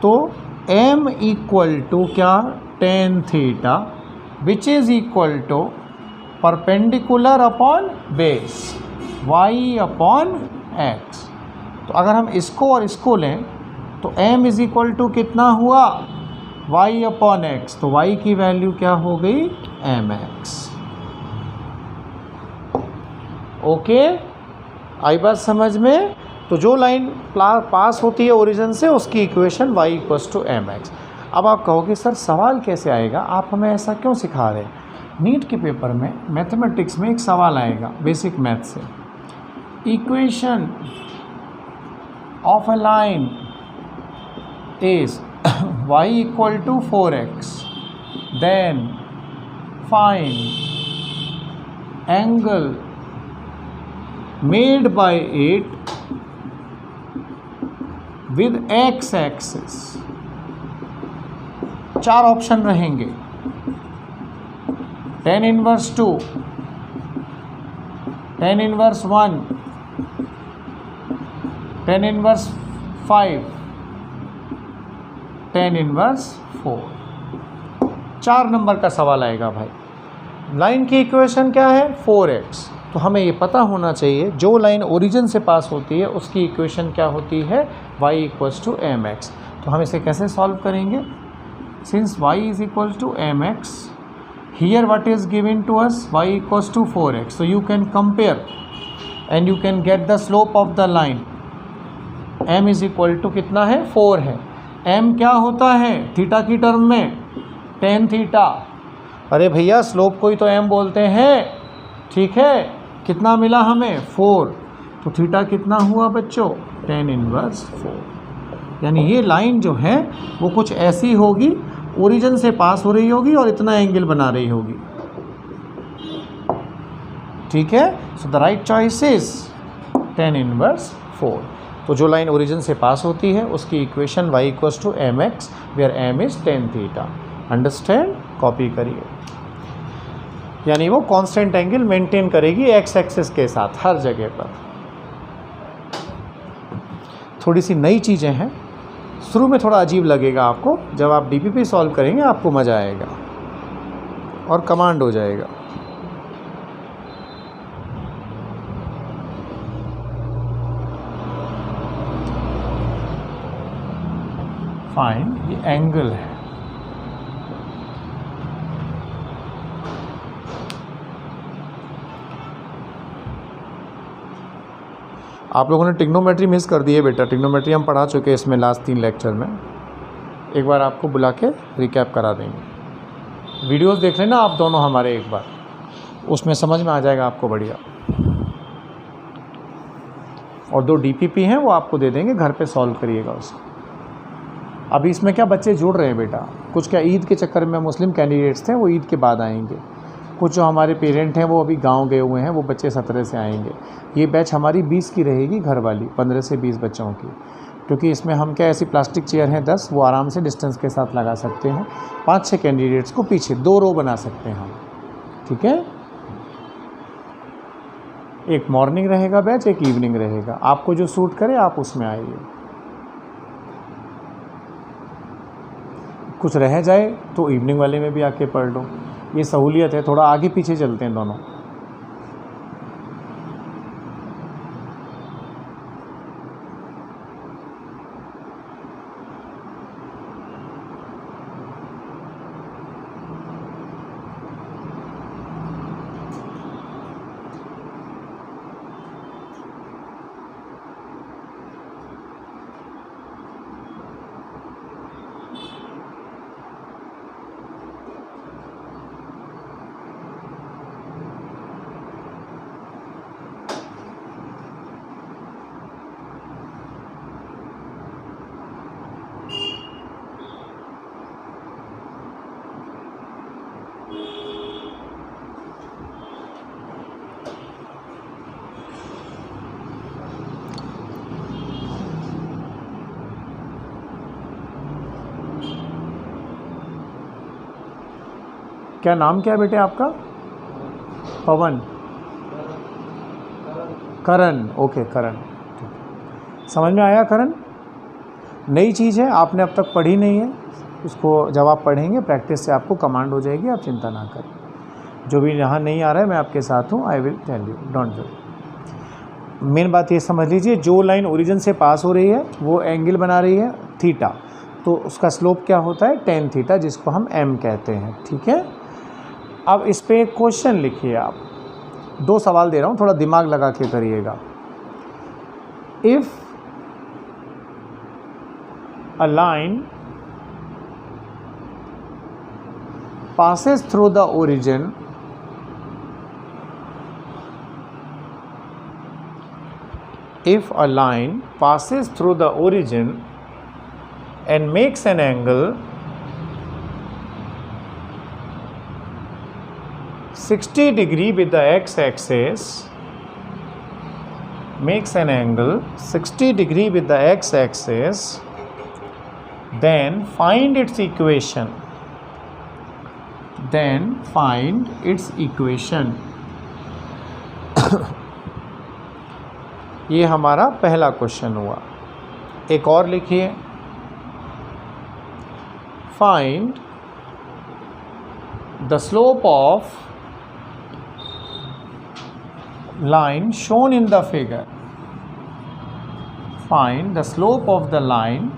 तो m इक्वल टू क्या? tan theta, which is equal to perpendicular upon base y upon x। तो अगर हम इसको और इसको लें तो m इज इक्वल टू कितना हुआ? y upon x। तो y की वैल्यू क्या हो गई? mx। ओके, आई बात समझ में? तो जो लाइन पास होती है ओरिजिन से, उसकी equation y equals to mx। अब आप कहोगे सर सवाल कैसे आएगा, आप हमें ऐसा क्यों सिखा रहे हैं? नीट के पेपर में मैथमेटिक्स में एक सवाल आएगा बेसिक मैथ से। Equation of a line is y equal to 4x, then find angle made by it with x axis. 4 option रहेंगे, tan inverse 2, tan inverse 1, tan inverse 5, tan inverse 4। 4 number का सवाल आएगा भाई। लाइन की equation क्या है? 4x। तो हमें ये पता होना चाहिए जो लाइन ओरिजिन से पास होती है उसकी इक्वेशन क्या होती है? y equals to mx। तो हम इसे कैसे सॉल्व करेंगे? Since y is equal to mx, here what is given to us? Y equals to 4x. So you can compare and you can get the slope of the line. m is equal to कितना है 4 है। m क्या होता है theta की term में tan theta. अरे भैया स्लोप को ही तो m बोलते हैं, ठीक है। कितना मिला हमें 4, तो थीटा कितना हुआ बच्चों tan इनवर्स 4। यानी ये लाइन जो है वो कुछ ऐसी होगी, ओरिजिन से पास हो रही होगी और इतना एंगल बना रही होगी, ठीक है। So the right choice is tan inverse 4। तो जो लाइन ओरिजिन से पास होती है उसकी equation y equals to mx where m is tan theta. Understand, copy करिए। यानी वो कांस्टेंट एंगल मेंटेन करेगी x एक्सिस के साथ हर जगह पर। थोड़ी सी नई चीज़ें हैं, शुरू में थोड़ा अजीब लगेगा आपको, जब आप डीपीपी सॉल्व करेंगे आपको मज़ा आएगा और कमांड हो जाएगा। फाइन, ये एंगल है, आप लोगों ने ट्रिग्नोमेट्री मिस कर दी है बेटा। ट्रिग्नोमेट्री हम पढ़ा चुके हैं इसमें लास्ट 3 लेक्चर में, एक बार आपको बुला के रिकैप करा देंगे। वीडियोस देख लेना आप दोनों हमारे एक बार, उसमें समझ में आ जाएगा आपको बढ़िया। और 2 डीपीपी हैं वो आपको दे देंगे, घर पे सॉल्व करिएगा उसको। अभी इसमें क्या बच्चे जुड़ रहे हैं बेटा, कुछ क्या ईद के चक्कर में मुस्लिम कैंडिडेट्स थे, वो ईद के बाद आएंगे। कुछ जो हमारे पेरेंट हैं वो अभी गांव गए हुए हैं, वो बच्चे 17 से आएंगे। ये बैच हमारी 20 की रहेगी घर वाली, 15 से 20 बच्चों की, क्योंकि इसमें हम क्या ऐसी प्लास्टिक चेयर हैं 10, वो आराम से डिस्टेंस के साथ लगा सकते हैं। 5-6 कैंडिडेट्स को पीछे 2 रो बना सकते हैं हम, ठीक है। एक मॉर्निंग रहेगा बैच, एक इवनिंग रहेगा, आपको जो सूट करे आप उसमें आइए। कुछ रह जाए तो इवनिंग वाले में भी आके पढ़ लो, ये सहूलियत है। थोड़ा आगे पीछे चलते हैं दोनों। क्या नाम क्या है बेटे आपका? पवन, करण, ओके करण, समझ में आया करण? नई चीज़ है, आपने अब तक पढ़ी नहीं है, उसको जब आप पढ़ेंगे प्रैक्टिस से आपको कमांड हो जाएगी, आप चिंता ना करें। जो भी यहाँ नहीं आ रहा है मैं आपके साथ हूँ, I will tell you, don't worry. Main बात ये समझ लीजिए, जो लाइन ओरिजिन से पास हो रही है वो एंगल बना रही है थीटा, तो उसका स्लोप क्या होता है tan थीटा, जिसको हम m कहते हैं, ठीक है। अब इस पे एक क्वेश्चन लिखिए आप, 2 सवाल दे रहा हूँ, थोड़ा दिमाग लगा के करिएगा। If a line passes through the origin if a line passes through the origin and makes an angle 60 degree with the x-axis, makes an angle 60 degree with the x-axis, then find its equation. Then find its equation. ये हमारा पहला question हुआ। एक और लिखिए, find the slope of line shown in the figure. Find the slope of the line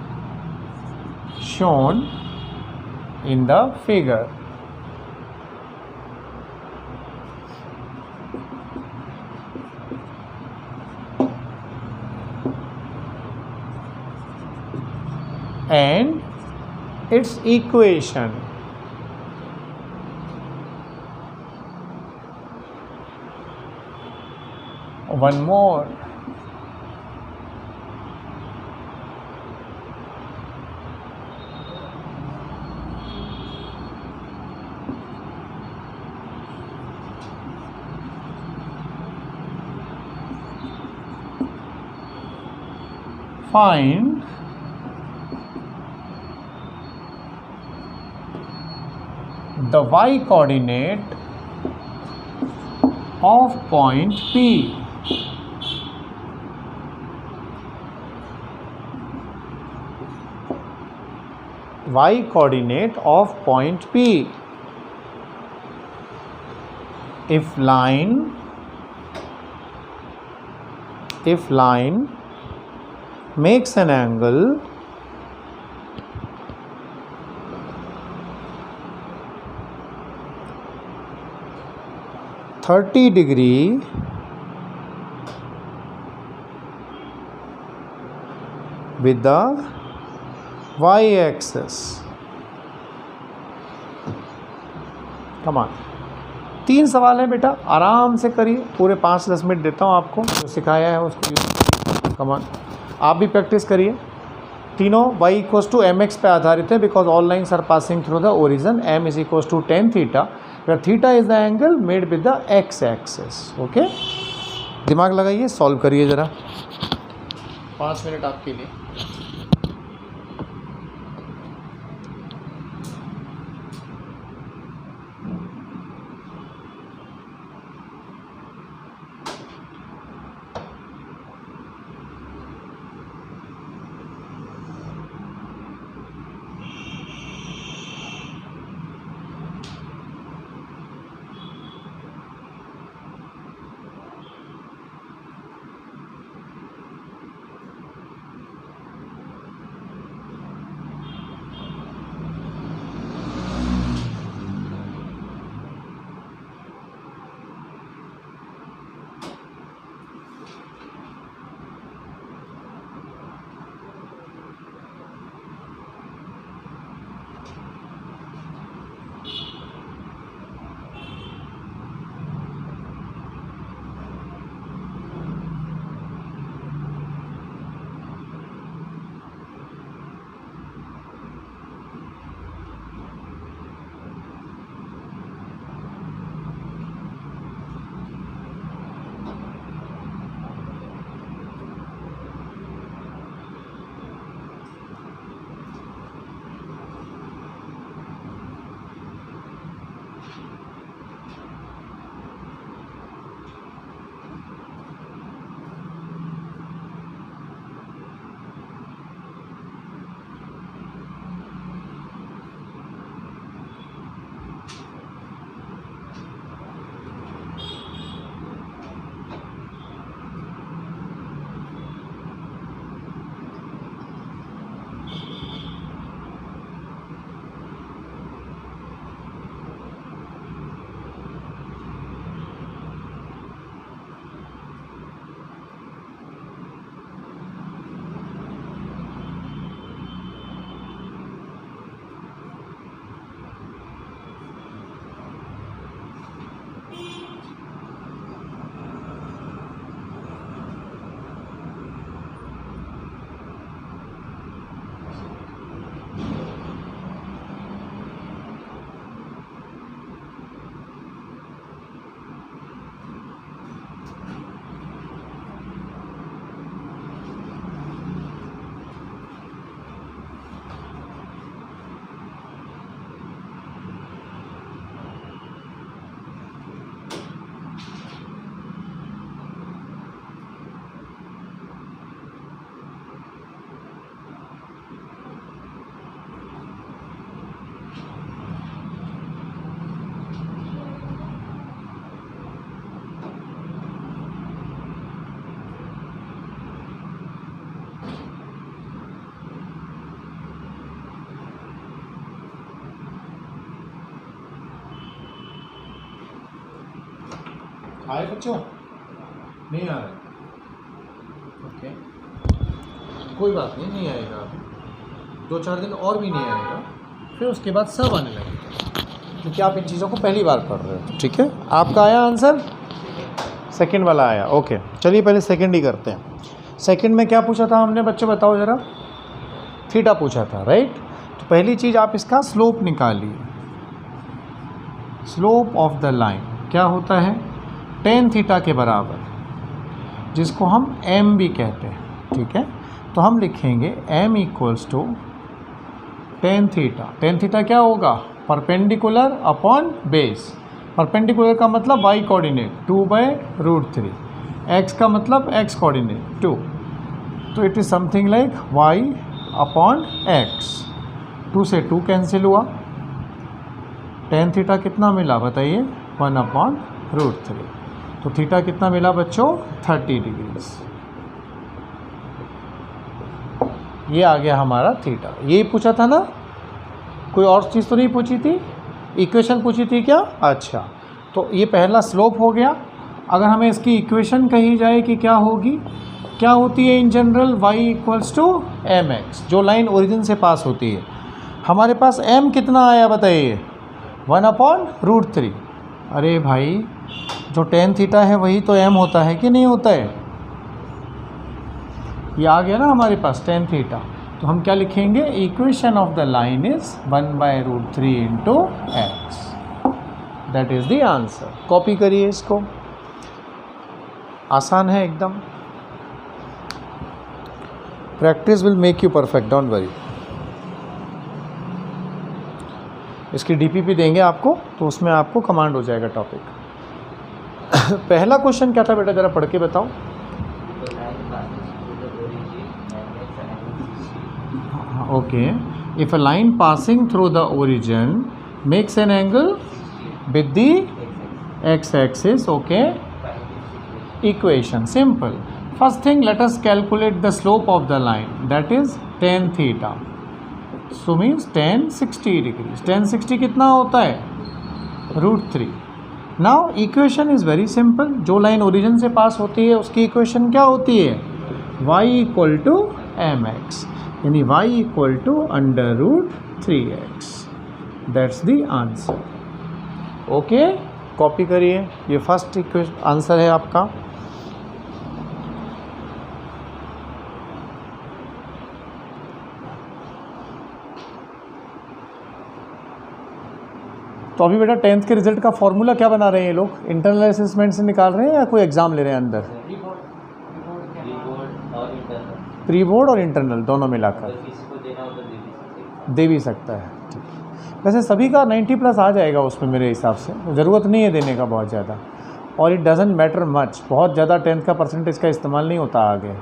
shown in the figure. and its equation. One more. Find the y coordinate of point P. Y coordinate of point P. If line makes an angle (30° with the y-axis. कमान 3 सवाल हैं बेटा, आराम से करिए, पूरे 5-10 minute देता हूँ आपको, जो सिखाया है उसको कमान आप भी प्रैक्टिस करिए। तीनों y=mx पे आधारित है because all lines are passing through the origin. m = tan theta where theta is the angle made with the x axis. Okay, दिमाग लगाइए, सॉल्व करिए ज़रा, 5 मिनट आपके लिए। आए बच्चों? नहीं आ रहा? ओके, कोई बात नहीं, नहीं आएगा अभी। 2-4 दिन और भी नहीं आएगा, फिर उसके बाद सब आने लगेगा, क्योंकि आप इन चीज़ों को पहली बार पढ़ रहे हो। ठीक है, आपका आया आंसर? सेकंड वाला आया, ओके। चलिए पहले सेकंड ही करते हैं। सेकंड में क्या पूछा था हमने बच्चों, बताओ ज़रा? थीटा पूछा था, राइट। तो पहली चीज़ आप इसका स्लोप निकालिए। स्लोप ऑफ द लाइन क्या होता है? टेन थीटा के बराबर, जिसको हम m भी कहते हैं। ठीक है, तो हम लिखेंगे m equals to tan theta. Tan theta क्या होगा? Perpendicular upon base. परपेंडिकुलर का मतलब y कोऑर्डिनेट 2/√3, x का मतलब x कोऑर्डिनेट 2, तो it is something like y upon x। 2 से 2 कैंसिल हुआ, टेन थीटा कितना मिला बताइए? 1/√3। तो थीटा कितना मिला बच्चों? 30 डिग्रीज। ये आ गया हमारा थीटा। ये पूछा था ना, कोई और चीज़ तो नहीं पूछी थी? इक्वेशन पूछी थी क्या? अच्छा, तो ये पहला स्लोप हो गया। अगर हमें इसकी इक्वेशन कही जाए कि क्या होगी, क्या होती है in general? y equals to mx, जो लाइन ओरिजिन से पास होती है। हमारे पास m कितना आया बताइए? 1/√3। अरे भाई, जो टेन थीटा है वही तो m होता है कि नहीं होता है? ये आ गया ना हमारे पास टेन थीटा। तो हम क्या लिखेंगे? Equation of the line is 1/√3 into x. That is the answer. Copy करिए इसको, आसान है एकदम। Practice will make you perfect, don't worry. इसकी डीपीपी देंगे आपको, तो उसमें आपको कमांड हो जाएगा टॉपिक। पहला क्वेश्चन क्या था बेटा, ज़रा पढ़ के बताओ। Okay, if a line passing through the origin makes an angle with the x axis, okay, equation simple. First thing, let us calculate the slope of the line, that is tan theta. So means tan 60 degrees. tan 60 कितना होता है? √3. Now equation is very simple. जो line origin से pass होती है उसकी equation क्या होती है? y इक्वल टू mx, यानी y equal to √3x. That's the answer. Okay, copy करिए। ये फर्स्ट इक्वेशन आंसर है आपका। तो अभी बेटा टेंथ के रिजल्ट का फॉर्मूला क्या बना रहे हैं ये लोग? इंटरनल असेसमेंट से निकाल रहे हैं या कोई एग्ज़ाम ले रहे हैं अंदर? प्री बोर्ड और इंटरनल दोनों मिलाकर दे भी सकता है। ठीक, वैसे सभी का 90+ आ जाएगा उसमें मेरे हिसाब से, ज़रूरत नहीं है देने का बहुत ज़्यादा। और इट डजंट मैटर मच, बहुत ज़्यादा टेंथ का परसेंटेज का इस्तेमाल नहीं होता आगे,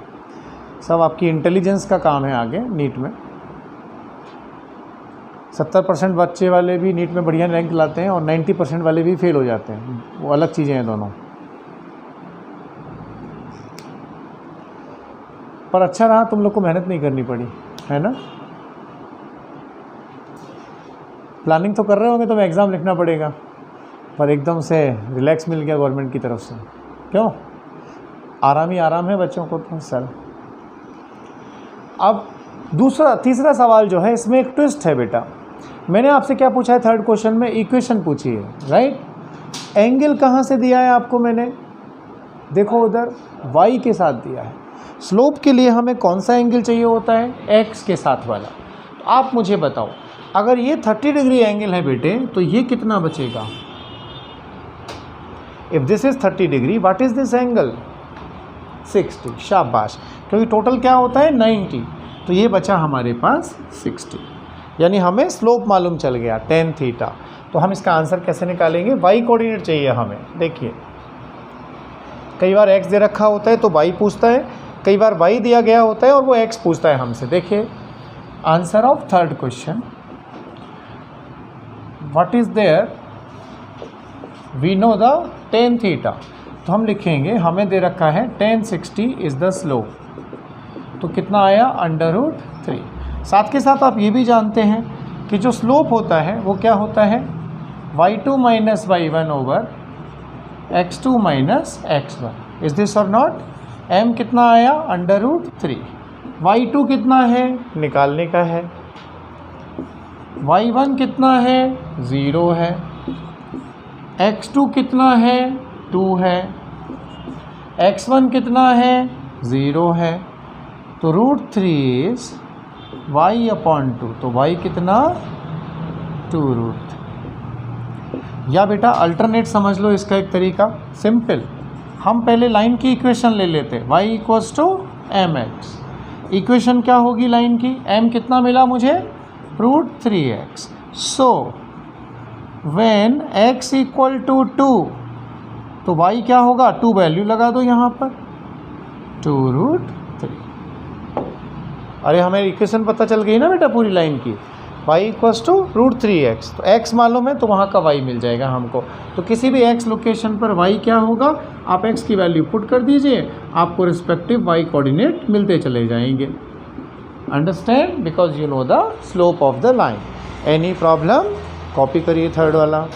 सब आपकी इंटेलिजेंस का काम है आगे नीट में। 70% बच्चे वाले भी नीट में बढ़िया रैंक लाते हैं और 90% वाले भी फेल हो जाते हैं, वो अलग चीज़ें हैं दोनों। पर अच्छा रहा तुम लोग को मेहनत नहीं करनी पड़ी, है ना? प्लानिंग तो कर रहे होंगे, तो एग्ज़ाम लिखना पड़ेगा, पर एकदम से रिलैक्स मिल गया गवर्नमेंट की तरफ से। क्यों? आराम ही आराम है बच्चों को तो सर। अब तीसरा सवाल जो है, इसमें एक ट्विस्ट है बेटा। मैंने आपसे क्या पूछा है थर्ड क्वेश्चन में? इक्वेशन पूछी है, राइट? एंगल कहाँ से दिया है आपको मैंने? देखो उधर y के साथ दिया है। स्लोप के लिए हमें कौन सा एंगल चाहिए होता है? x के साथ वाला। तो आप मुझे बताओ, अगर ये 30 डिग्री एंगल है बेटे, तो ये कितना बचेगा? If this is 30 degree, what is this angle? 60। शाबाश, क्योंकि टोटल क्या होता है? 90। तो ये बचा हमारे पास 60, यानी हमें स्लोप मालूम चल गया tan थीटा। तो हम इसका आंसर कैसे निकालेंगे? y कोऑर्डिनेट चाहिए हमें। देखिए, कई बार x दे रखा होता है तो y पूछता है, कई बार y दिया गया होता है और वो x पूछता है हमसे। देखिए answer of third question, what is there? We know the tan theta, तो हम लिखेंगे, हमें दे रखा है tan 60 इज़ द स्लोप, तो कितना आया? √3। साथ के साथ आप ये भी जानते हैं कि जो स्लोप होता है वो क्या होता है? y2 minus y1 over x2 minus x1। Is this और नॉट? m कितना आया? √3। y2 कितना है? निकालने का है, y1 कितना है 0 है, x2 कितना है 2 है, x1 कितना है 0 है, तो √3 इज y/2, तो y कितना 2√3। या बेटा अल्टरनेट समझ लो इसका एक तरीका, सिंपल, हम पहले लाइन की इक्वेशन ले लेते, y = mx। इक्वेशन क्या होगी लाइन की, m कितना मिला मुझे √3x। सो व्हेन x = 2 तो y क्या होगा, 2 वैल्यू लगा दो यहाँ पर 2√3। अरे हमें इक्वेशन पता चल गई ना बेटा पूरी लाइन की, y = √3x, तो x मालूम है तो वहाँ का y मिल जाएगा हमको। तो किसी भी x लोकेशन पर y क्या होगा, आप x की वैल्यू पुट कर दीजिए, आपको रिस्पेक्टिव y कोऑर्डिनेट मिलते चले जाएंगे। Understand, because you know the slope of the line. Any problem, copy करिए थर्ड वाला।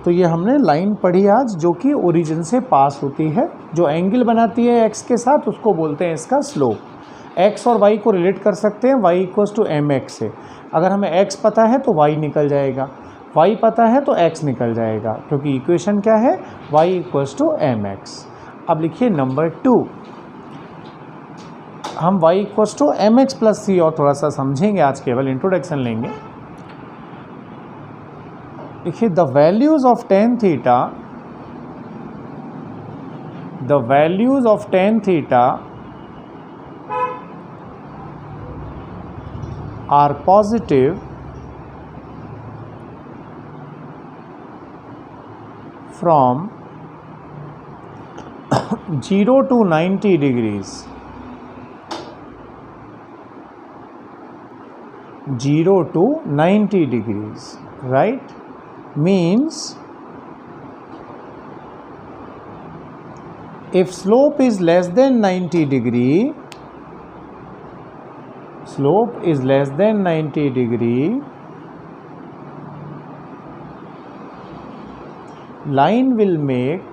तो ये हमने लाइन पढ़ी आज, जो कि ओरिजिन से पास होती है, जो एंगल बनाती है x के साथ, उसको बोलते हैं इसका स्लोप। x और y को रिलेट कर सकते हैं y = mx से। अगर हमें x पता है तो y निकल जाएगा, y पता है तो x निकल जाएगा, क्योंकि इक्वेशन क्या है, y = mx। अब लिखिए नंबर 2, हम y = mx + c और थोड़ा सा समझेंगे, आज केवल इंट्रोडक्शन लेंगे। देखिए the values of tan theta are positive from 0 to 90 degrees, 0 to 90 degrees, right? Means if slope is less than 90 degree, line will make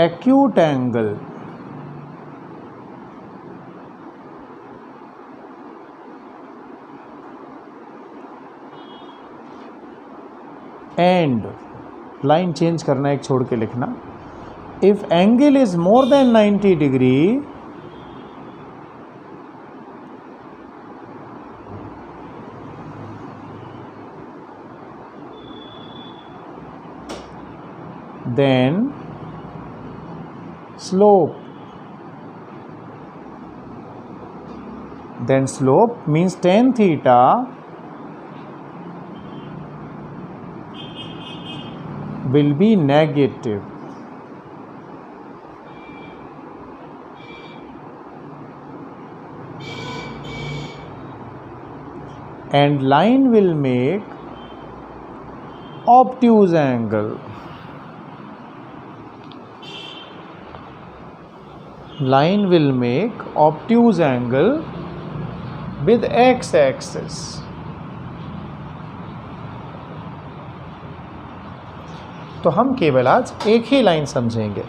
acute angle and line change करना, एक छोड़ के लिखना, if angle is more than 90 degree then slope means tan theta will be negative, and line will make obtuse angle. Line will make obtuse angle with x-axis. तो हम केवल आज एक ही लाइन समझेंगे।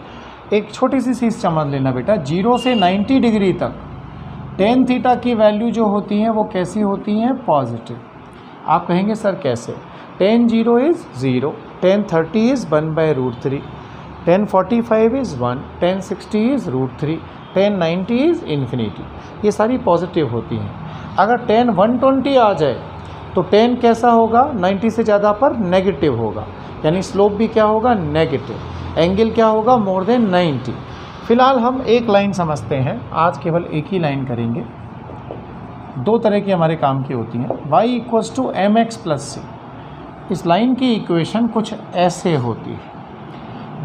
एक छोटी सी चीज़ समझ लेना बेटा, 0 से 90 डिग्री तक tan थीटा की वैल्यू जो होती हैं वो कैसी होती हैं, पॉजिटिव। आप कहेंगे सर कैसे, tan 0 is 0, tan 30 is 1/√3, tan 45 is 1, tan 60 is √3, tan 90 is infinity. ये सारी पॉजिटिव होती हैं। अगर tan 120 आ जाए तो tan कैसा होगा, 90 से ज़्यादा पर नेगेटिव होगा, यानी स्लोप भी क्या होगा, नेगेटिव। एंगल क्या होगा, मोर देन 90। फिलहाल हम एक लाइन समझते हैं, आज केवल एक ही लाइन करेंगे। दो तरह की हमारे काम की होती हैं। y = mx + c। इस लाइन की इक्वेशन कुछ ऐसे होती है।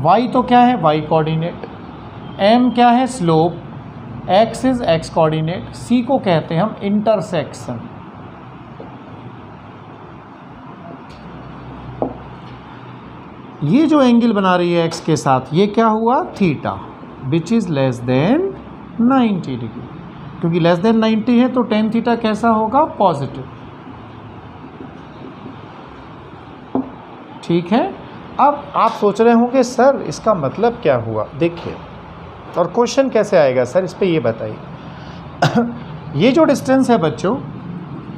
y तो क्या है, y कोऑर्डिनेट, m क्या है, slope, x is x coordinate, c को कहते हैं हम इंटरसेक्शन। ये जो एंगल बना रही है x के साथ, ये क्या हुआ, theta, which is less than 90 degree. क्योंकि लेस देन 90 है तो tan थीटा कैसा होगा, पॉजिटिव। ठीक है। अब आप सोच रहे होंगे सर इसका मतलब क्या हुआ, देखिए, और क्वेश्चन कैसे आएगा सर, इस पे ये बताइए। ये जो डिस्टेंस है बच्चों,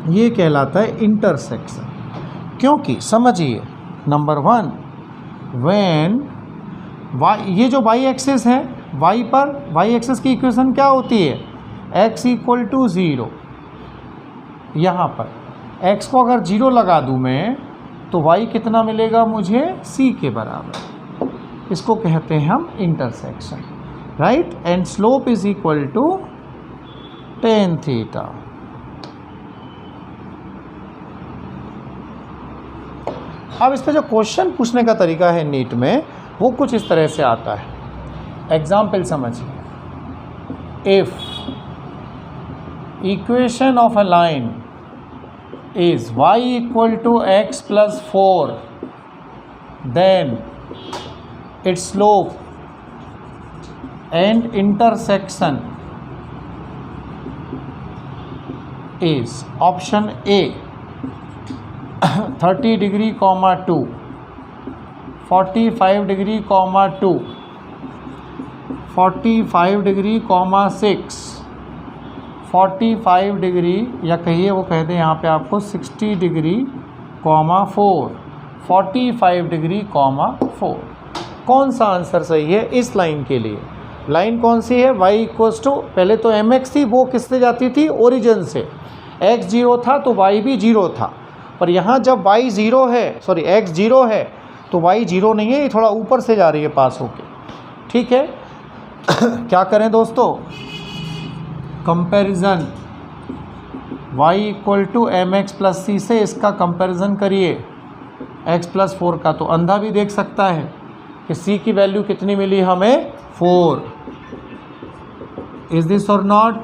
ये कहलाता है इंटरसेक्शन। क्योंकि समझिए, नंबर 1, व्हेन y, ये जो y एक्सिस है, y पर y एक्सिस की इक्वेशन क्या होती है, x इक्वल टू 0। यहाँ पर x को अगर 0 लगा दूँ मैं, तो y कितना मिलेगा मुझे, c के बराबर। इसको कहते हैं हम intersection, right. And slope is equal to tan theta. अब इस पे जो क्वेश्चन पूछने का तरीका है नीट में, वो कुछ इस तरह से आता है। एग्जाम्पल समझिए, if equation of a line is y equal to x plus 4, then its slope and intersection is option A 30 degree, 2, 45 degree, 2, 45 degree, 6, 45 degree, या कहिए वो कहते हैं यहाँ पे आपको 60 डिग्री, 4, 45 डिग्री, 4। कौन सा आंसर सही है इस लाइन के लिए? लाइन कौन सी है, y इक्वल्स टू, पहले तो mx थी, वो किससे जाती थी, ओरिजिन से। x 0 था तो y भी 0 था, पर यहाँ जब y 0 है, सॉरी x 0 है, तो y 0 नहीं है, ये थोड़ा ऊपर से जा रही है पास होके। ठीक है। क्या करें दोस्तों, comparison y equal to m x plus c से इसका कंपैरिजन करिए x प्लस 4 का, तो अंधा भी देख सकता है कि c की वैल्यू कितनी मिली हमें, 4। इज दिस और not,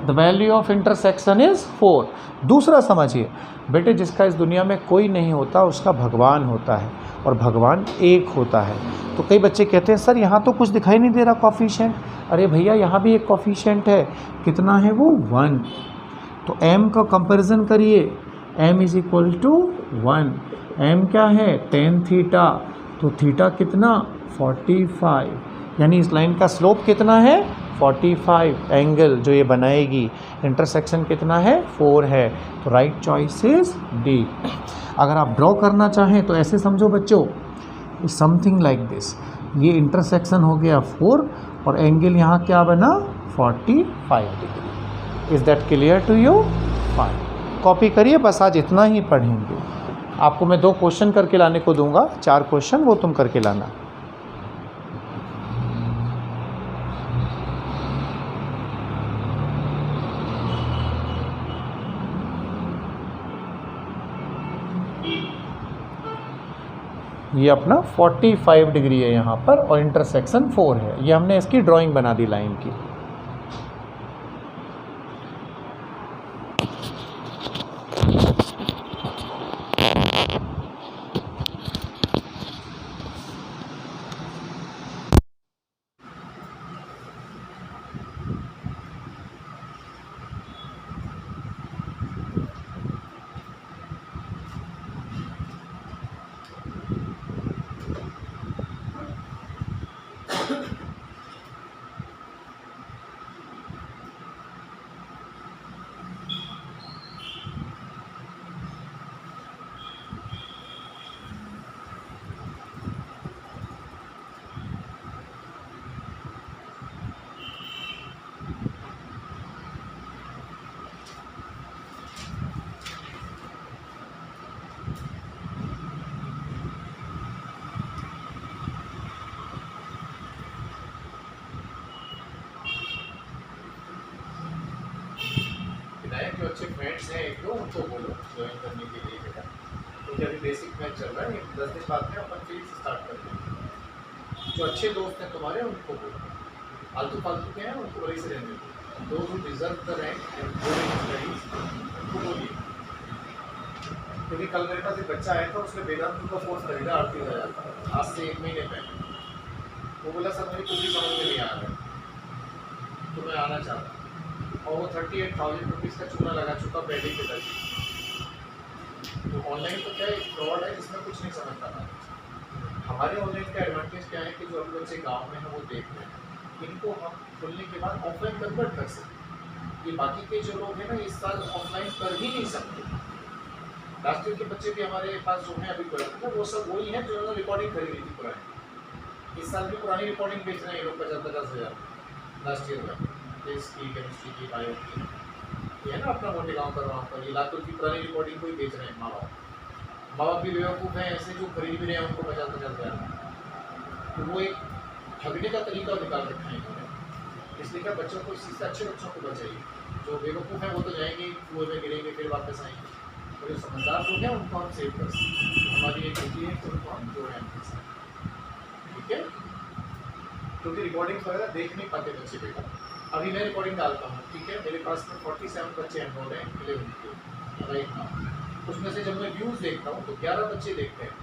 the value of intersection is 4। दूसरा समझिए बेटे, जिसका इस दुनिया में कोई नहीं होता उसका भगवान होता है, और भगवान एक होता है। तो कई बच्चे कहते हैं सर यहाँ तो कुछ दिखाई नहीं दे रहा कॉफिशिएंट। अरे भैया यहाँ भी एक कॉफिशिएंट है, कितना है वो, 1। तो m का कंपैरिजन करिए, m is equal to 1। m क्या है, tan थीटा, तो थीटा कितना, 45, यानी इस लाइन का स्लोप कितना है, 45। एंगल जो ये बनाएगी, इंटरसेक्शन कितना है, 4 है। तो राइट चॉइस इज डी। अगर आप ड्रॉ करना चाहें तो ऐसे समझो बच्चों, समथिंग लाइक दिस, ये इंटरसेक्शन हो गया 4 और एंगल यहाँ क्या बना, 45 degree. Is that clear to you? Fine. Copy करिए, बस आज इतना ही पढ़ेंगे। आपको मैं 2 क्वेश्चन करके लाने को दूंगा, 4 क्वेश्चन वो तुम करके लाना। ये अपना 45 डिग्री है यहाँ पर और इंटरसेक्शन 4 है। ये हमने इसकी ड्राइंग बना दी लाइन की। 10 दिन बाद में अपन फिर स्टार्ट कर देंगे। जो अच्छे दोस्त हैं तुम्हारे उनको बोलो, फालतू फालतू के हैं उनको वही से रहने दो। दो जो deserve the rank and studies उनको बोलिए। क्योंकि कल मेरे पास एक बच्चा आया था, उसने वेदांत का कोर्स खरीदा 38,000 का, आज से 1 महीने पहले। वो बोला सर मेरी कुछ भी समझ में नहीं आ रहा है तो मैं आना चाहता, और वो 38,000 रुपीज़ का चूना लगा चुका पैडी के तक। तो ऑनलाइन तो क्या है, फ्रॉड है जिसमें कुछ नहीं समझ पाता। हमारे ऑनलाइन का एडवांटेज क्या है कि जो अभी बच्चे गाँव में हैं वो देख रहे हैं, इनको हम खुलने के बाद ऑफलाइन कन्वर्ट कर सकते। ये बाकी के जो लोग हैं ना इस साल ऑफलाइन कर ही नहीं सकते। लास्ट ईयर के बच्चे भी हमारे पास जो हैं अभी ना वो सब वही हैं जो रिकॉर्डिंग खरीदी थी पुरानी। इस साल भी पुरानी रिकॉर्डिंग बेच रहे हैं ये लोग 50-50 हज़ार लास्ट ईयर में, फिजिक्स की, केमिस्ट्री की, बायो की। ये है ना अपना मोटे गाँव पर वहाँ पर ये लातूर की पुरानी रिकॉर्डिंग को ही बेच रहे हैं माँ बाप भी बेवकूफ़ हैं ऐसे जो खरीद भी रहे हैं उनको 50-50 हज़ार। तो वो एक ठगने का तरीका निकाल रखा है इन्होंने। इसलिए क्या बच्चों को इस चीज़ से, अच्छे बच्चों को बचाइए। जो बेवकूफ़ हैं वो तो जाएंगे कुएं में गिरेंगे फिर वापस आएंगे, और जो समझदार लोग हैं उनको हम सेव कर सकते हैं। हमारी एक ड्यूटी है कि उनको हम जोड़ें उनके साथ, ठीक है। क्योंकि रिकॉर्डिंग्स वगैरह देख नहीं पाते बच्चे बेटा। अभी मैं रिकॉर्डिंग डालता हूँ, ठीक है, मेरे पास में 47 बच्चे एनरोल हैं 11 के राइट नाउ। उसमें से जब मैं व्यूज़ देखता हूँ तो 11 बच्चे देखते हैं,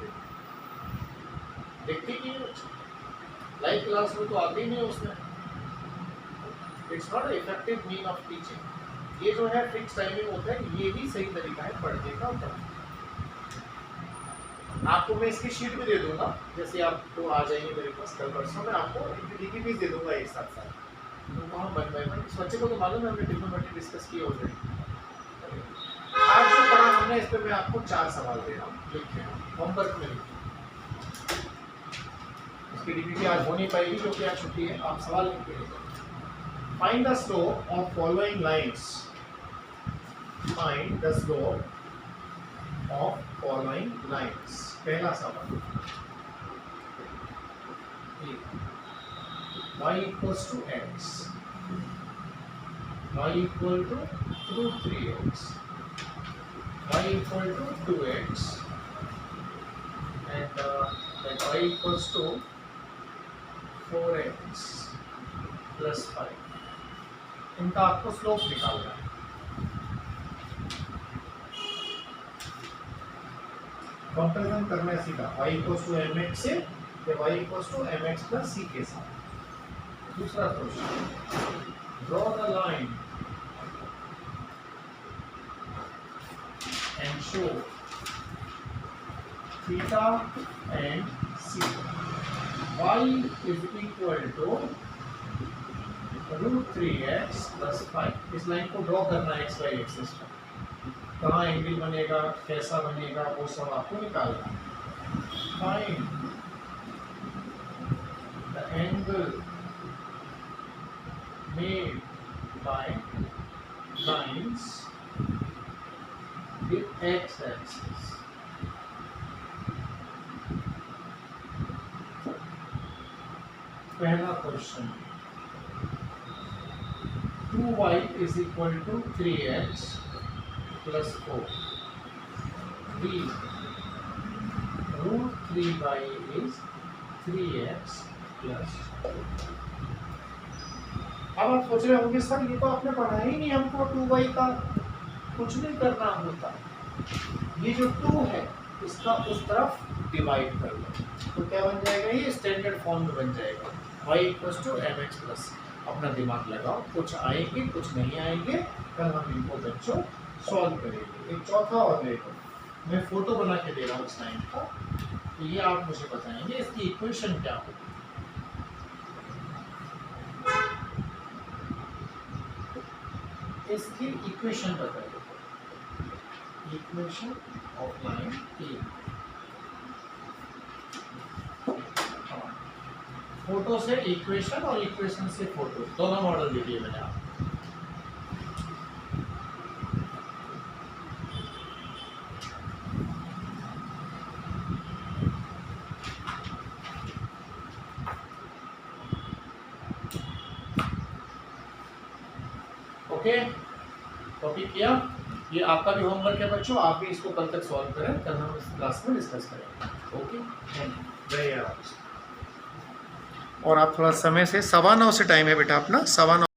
देखते ही नहीं बच्चे लाइव क्लास में तो आते ही नहीं उसमें। It's not effective mean of teaching. ये जो है फिक्स टाइमिंग होता है, ये ही सही तरीका है पढ़ने का और पढ़ने। आपको मैं इसकी शीट भी दे दूंगा, जैसे आपको आ जाएंगे मेरे पास कल परसों, मैं आपको डीपीपी दे दूंगा एक साथ साथ। तो वहाँ बन पाएगा इस बच्चे को तो मालूम है, हमने ट्रिग्नोमेट्री डिस्कस किया ऑलरेडी। आज जो पढ़ा हमने इस पर मैं आपको 4 सवाल दे रहा हूँ, लिखे होमवर्क में लिखे। इसकी डीपीपी आज हो नहीं पाएगी क्योंकि आज छुट्टी है, आप सवाल लिख के लेते। Find the slope of following lines. Find the slope of following lines. पहला सवाल, y equals to x, y equal to root 3x, y equal to 2x, and that y equals to 4x plus 5. इनका आपको slope निकालना है। Comparison करना है सीधा y equals to mx से या y equals to mx plus c के साथ। दूसरा question, draw the line and show theta and c, y is equal to root 3x plus 5। इस लाइन को ड्रॉ करना है एक्स वाई एक्सिस पर। कहाँ एंगल बनेगा, कैसा बनेगा, वो सब आपको निकालना है। Find the angle made bye lines with x axis. पहला question, 2y is equal to 3x plus 4. B, root 3y is 3x plus 4. अब आप सोच रहे होंगे सर ये तो आपने पढ़ा ही नहीं, हमको 2y का कुछ नहीं करना होता। ये जो 2 है इसका उस तरफ डिवाइड कर लो तो क्या बन जाएगा, ये स्टैंडर्ड फॉर्म में बन जाएगा y equals to mx plus. अपना दिमाग लगाओ, कुछ आएंगे कुछ नहीं आएंगे, कल हम इनको बच्चों सॉल्व करेंगे। एक चौथा और देखो, मैं फोटो बना के दे रहा हूँ इस लाइन का, तो ये आप मुझे बताएंगे इसकी इक्वेशन क्या होगी। इसकी इक्वेशन बताइए, equation of line A. Photo से इक्वेशन और इक्वेशन से फोटो, दोनों मॉडल दीजिए मैंने आप। ओके, कॉपी किया। ये आपका भी होमवर्क है बच्चों, आप भी इसको कल तक सॉल्व करें, कल हम इस क्लास में डिस्कस करेंगे। ओके, वेरी और आप थोड़ा समय से 9:15 से टाइम है बेटा अपना 9:15